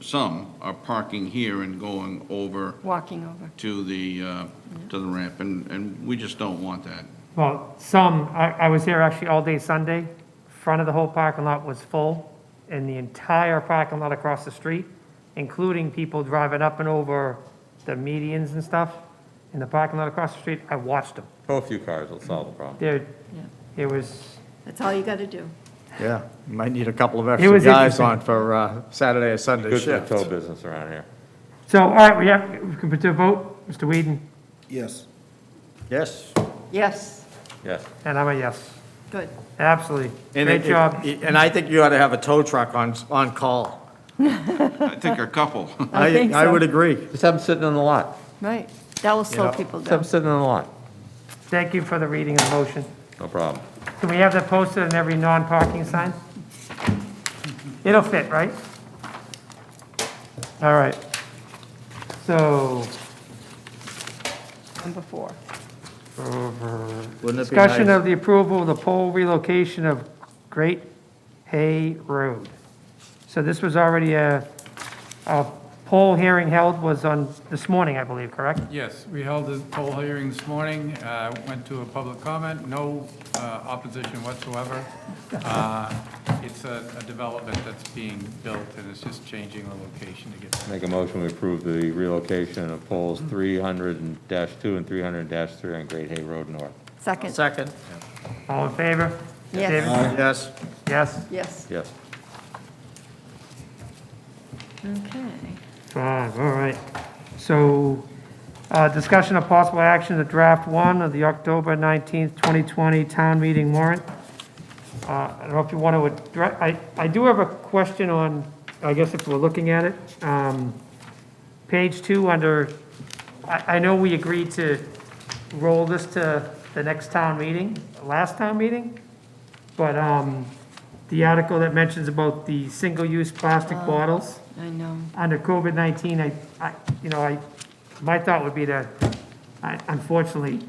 some are parking here and going over Walking over. to the ramp, and we just don't want that. Well, I was here actually all day Sunday. Front of the whole parking lot was full, and the entire parking lot across the street, including people driving up and over the medians and stuff, in the parking lot across the street, I watched them. Tow a few cars will solve the problem. It was, That's all you got to do. Yeah, you might need a couple of It extra was guys interesting. on for Saturday or Sunday Good for the shift. tow business around here. so, all right, we can put to a vote. Mr. Whedon? Yes. Yes. Yes, Yes. And I'm a yes. good. Absolutely. And Great job. And I think you ought to have a tow truck on call. I think a couple. I think I so. would agree. Just have them sitting in the lot. Right. That will slow know, people Just have them down. sitting in the lot. Thank you for the reading of the motion. No problem. Can we have that posted in every non-parking sign? It'll fit, right? All right. So, Number 4. Wouldn't it be discussion nice? of the approval of the pole relocation of Great Hay Road. So this was already a poll hearing held was on this morning, I believe, correct? Yes, we held a poll hearing this morning, went to a public comment, no opposition whatsoever. It's a development that's being built, and it's just changing the location to get there. Make a motion, we approve the relocation of poles 300-2 and 300-3 on Great Hay Road North. Second. Second. All in favor? Yes. David? Yes. Yes? Yes. Yes. Okay. 5, all right. So, discussion of possible action to draft 1 of the October 19th, 2020 town meeting warrant. I don't know if you want to address, I do have a question on, I guess if we're looking at it, page 2 under, I know we agreed to roll this to the next town meeting, last town meeting, but the article that mentions about the single-use plastic bottles, I know. under COVID-19, my thought would be to, unfortunately,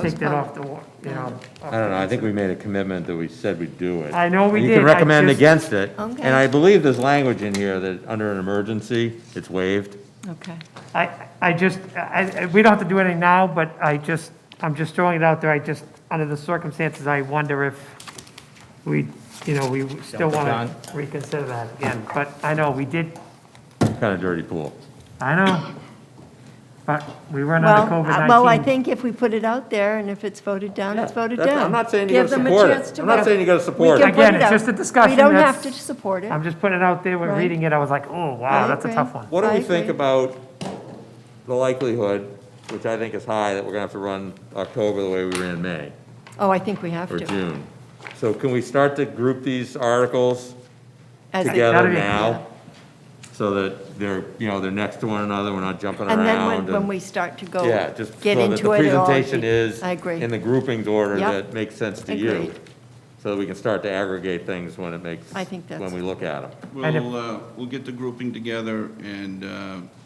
take that off the, I don't know, I think we made a commitment that we said we'd do it. I know we You did, can I recommend just- against it, Okay. and I believe there's language in here that under an emergency, it's waived. Okay. we don't have to do anything now, but I'm just throwing it out there, under the circumstances, I wonder if we still want to reconsider that again, but I know, we did, Kind of dirty pool. I know, but we weren't under COVID-19. Well, I think if we put it out there, and if it's voted down, it's voted That's- down. I'm not saying you Give gotta them a support it. chance to I'm not vote. saying you gotta We support can it. put Again, it it's out. just a discussion, We don't that's- have to support it. I'm just putting it out there, we're Right. reading it, I was like, oh, wow, I that's a agree. tough one. What do I we think agree. about the likelihood, which I think is high, that we're gonna have to run October the way we ran May Oh, I think we have or to. June? So can we start to group these articles As they- together Gotta be- now? So that they're next to one another, we're not jumping around. And then when we start to go, Yeah, just get so that the into it, it'll all presentation be- is I agree. in the groupings order Yep. that makes sense to you. Agreed. So that we can start to aggregate things when it makes, I think that's- when we look at them. We'll get the grouping together and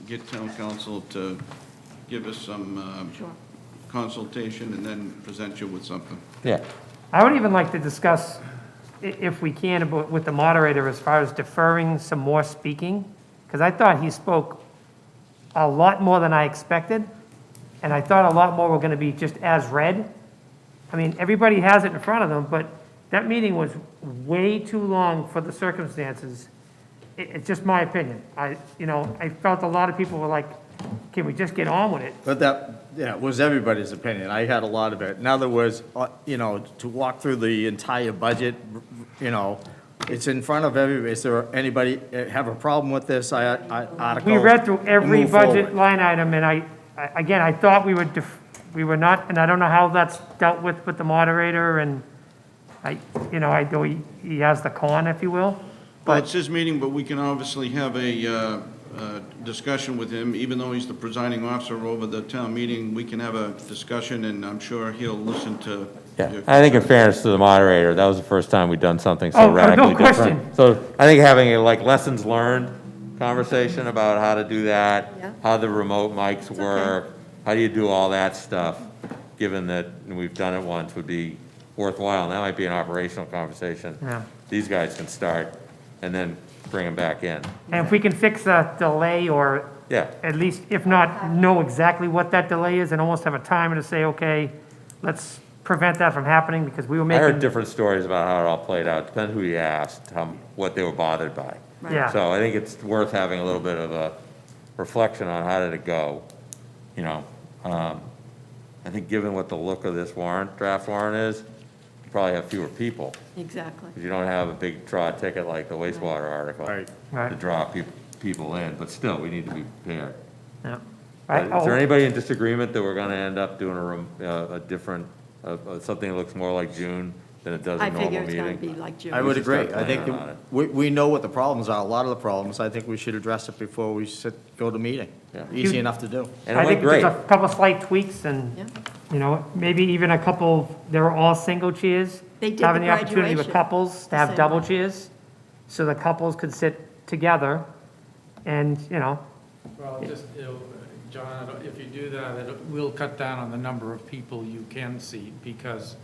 get town council to give us some consultation and then present you with something. Yeah. I would even like to discuss, if we can, with the moderator as far as deferring some more speaking, because I thought he spoke a lot more than I expected, and I thought a lot more were going to be just as read. I mean, everybody has it in front of them, but that meeting was way too long for the circumstances. It's just my opinion. I felt a lot of people were like, can we just get on with it? But that was everybody's opinion. I had a lot of it. In other words, to walk through the entire budget, it's in front of everybody. Is there anybody have a problem with this article? We read through every Move budget forward. line item, and I thought we were not, and I don't know how that's dealt with the moderator, and I know he has the con, if you will. Well, it's his meeting, but we can obviously have a discussion with him, even though he's the presiding officer over the town meeting. We can have a discussion, and I'm sure he'll listen to. Yeah, I think in fairness to the moderator, that was the first time we've done something Oh, so radically no different. question. So I think having a lessons learned conversation about how to do that, Yeah. how the remote mics work, how do you do all that stuff, given that we've done it once, would be worthwhile. And that might be an operational conversation. Yeah. These guys can start and then bring them back in. And if we can fix a delay, or Yeah. at least, if not, know exactly what that delay is, and almost have a timer to say, okay, let's prevent that from happening, because we were I making. heard different stories about how it all played out, depends who you asked, what they were bothered by. Yeah. So I think it's worth having a little bit of a reflection on how did it go, I think given what the look of this draft warrant is, you probably have fewer people, Exactly. because you don't have a big draw ticket like the wastewater article Right. to draw people in, but still, we need to be prepared. Yeah. Is there anybody in disagreement that we're gonna end up doing a different, something that looks more like June than it does I a normal figure meeting? it's going to be like June. I would should start agree. I think planning on it. we know what the problems are, a lot of the problems. I think we should address it before we go to meeting. Yeah. Easy enough to do. And it I went think great. there's a couple slight tweaks, and, maybe even a couple, they were all single chairs. They did the Having the opportunity with graduation couples to the have same double way. chairs, so the couples could sit together, and, Well, John, if you do that, it will cut down on the number of people you can seat, because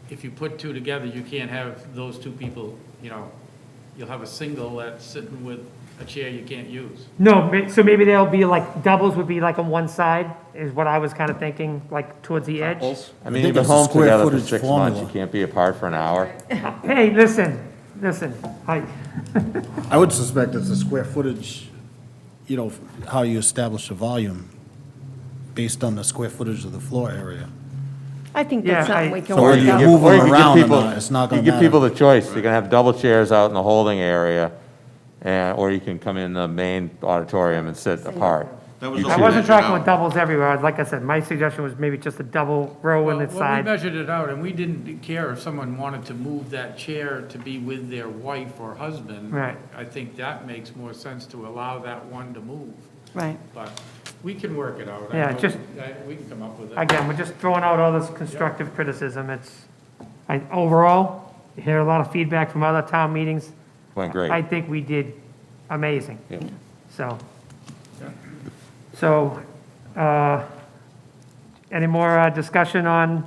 if you put two together, you can't have those two people, you'll have a single that's sitting with a chair you can't use. No, so maybe they'll be like, doubles would be like on one side, is what I was kind of thinking, like towards the edge. I I mean, think you've been it's a home square together for footage 6 months, formula. you can't be apart for an hour. Hey, listen, I would suspect it's the square footage, how you establish the volume based on the square footage of the floor area. I think that's Yeah, something we can So work whether you out. move Or you them can give around or people- not, it's not You gonna give people matter. the choice, you can have double chairs out in the holding area, or you can come in the main auditorium and sit apart. That was You all I choose. wasn't measured talking out. with doubles everywhere. Like I said, my suggestion was maybe just a double row on the Well, we side. measured it out, and we didn't care if someone wanted to move that chair to be with their wife or husband. Right. I think that makes more sense to allow that one to move, Right. but we can work it out. I Yeah, know just- we can come up with it. Again, we're just throwing out all this constructive criticism. Overall, you hear a lot of feedback from other town meetings. Went great. I think we did amazing. Yeah. So, any more discussion on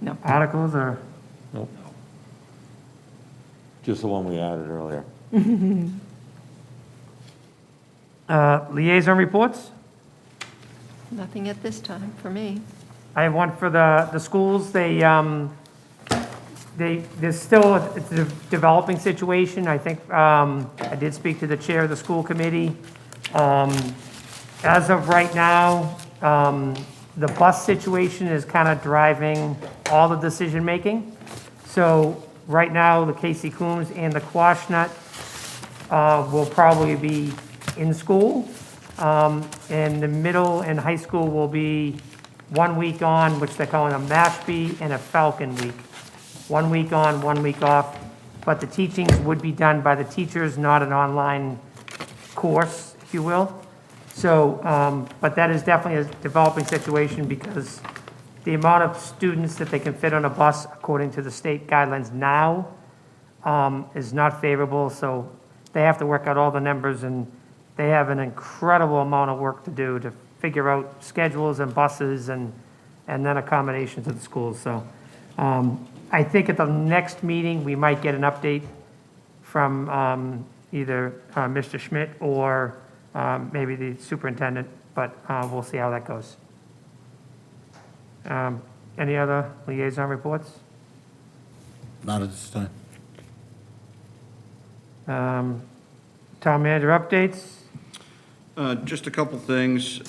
No, articles, or? nope. Just the one we added earlier. Liaison reports? Nothing at this time for me. I have one for the schools. There's still, it's a developing situation. I think, I did speak to the chair of the school committee. As of right now, the bus situation is kind of driving all the decision-making. So right now, the Casey Coombs and the Quashnut will probably be in school. And the middle and high school will be 1 week on, which they're calling a Mashpee and a Falcon week. 1 week on, 1 week off. But the teachings would be done by the teachers, not an online course, if you will. So, but that is definitely a developing situation, because the amount of students that they can fit on a bus, according to the state guidelines now, is not favorable. So they have to work out all the numbers, and they have an incredible amount of work to do to figure out schedules and buses and then accommodations at the schools. So I think at the next meeting, we might get an update from either Mr. Schmidt or maybe the superintendent, but we'll see how that goes. Any other liaison reports? Not at this time. Town manager updates? Just a couple things.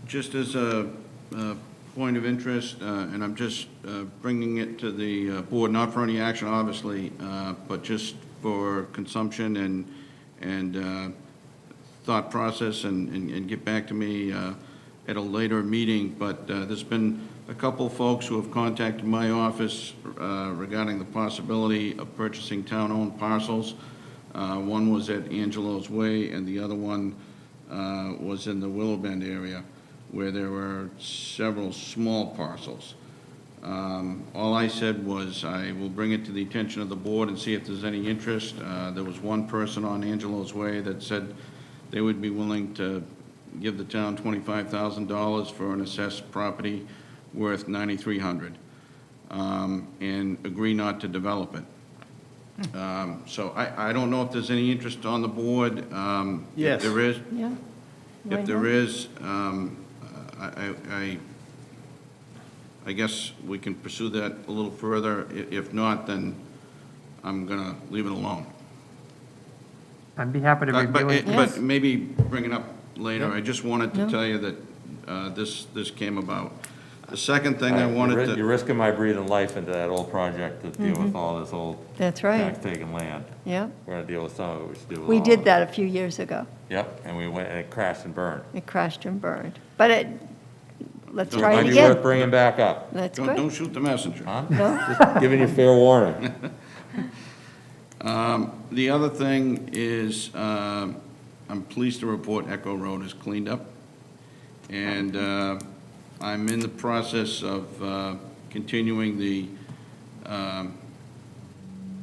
Just as a point of interest, and I'm just bringing it to the board, not for any action, obviously, but just for consumption and thought process and get back to me at a later meeting. But there's been a couple folks who have contacted my office regarding the possibility of purchasing town-owned parcels. One was at Angelo's Way, and the other one was in the Willow Bend area, where there were several small parcels. All I said was I will bring it to the attention of the board and see if there's any interest. There was one person on Angelo's Way that said they would be willing to give the town $25,000 for an assessed property worth $9,300, and agree not to develop it. So I don't know if there's any interest on the board. Yes. If there is, Yeah? Why if there not? is, I guess we can pursue that a little further. If not, then I'm gonna leave it alone. I'd be happy to review it. But maybe bring it up later. I just wanted to No. tell you that this came about. The second thing I wanted to... You're risking my breathing life into that old project to deal with all this old That's right. tax-taking land. Yeah. We're gonna deal with some of it, we should deal with We all did of it. that a few years ago. Yep, and we went, and it crashed and burned. It crashed and burned. But let's Don't- try Might it be worth again. bringing back up, That's Don't good. shoot the messenger. huh? No? Just giving you fair warning. The other thing is, I'm pleased to report Echo Road is cleaned up. And I'm in the process of continuing the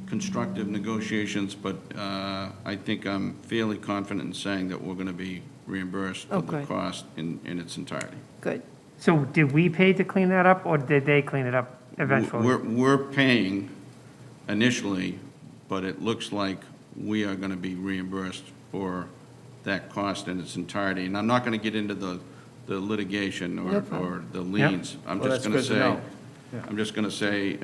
constructive negotiations, but I think I'm fairly confident in saying that we're going to be reimbursed Oh, for the good. cost in its entirety. Good. So did we pay to clean that up, or did they clean it up eventually? We're paying initially, but it looks like we are going to be reimbursed for that cost in its entirety. And I'm not going to get into the litigation No or problem. the liens. I'm Well, just that's going to good to say, know. Yeah. I'm just going to say,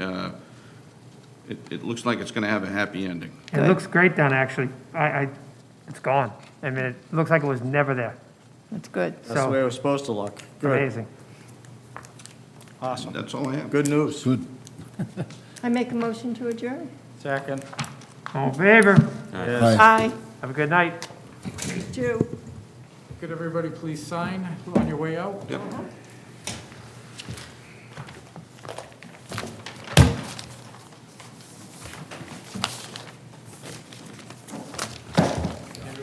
it looks like it's going to have a happy ending. It looks great down, actually. It's gone. I mean, it looks like it was never there. That's good. That's the way it was supposed to look. Good. Amazing. Awesome. That's all I have. Good news. Good. I make a motion to adjourn. Second. All in favor? Yes. Aye. Have a good night. Two. Could everybody please sign on your way out? Yep.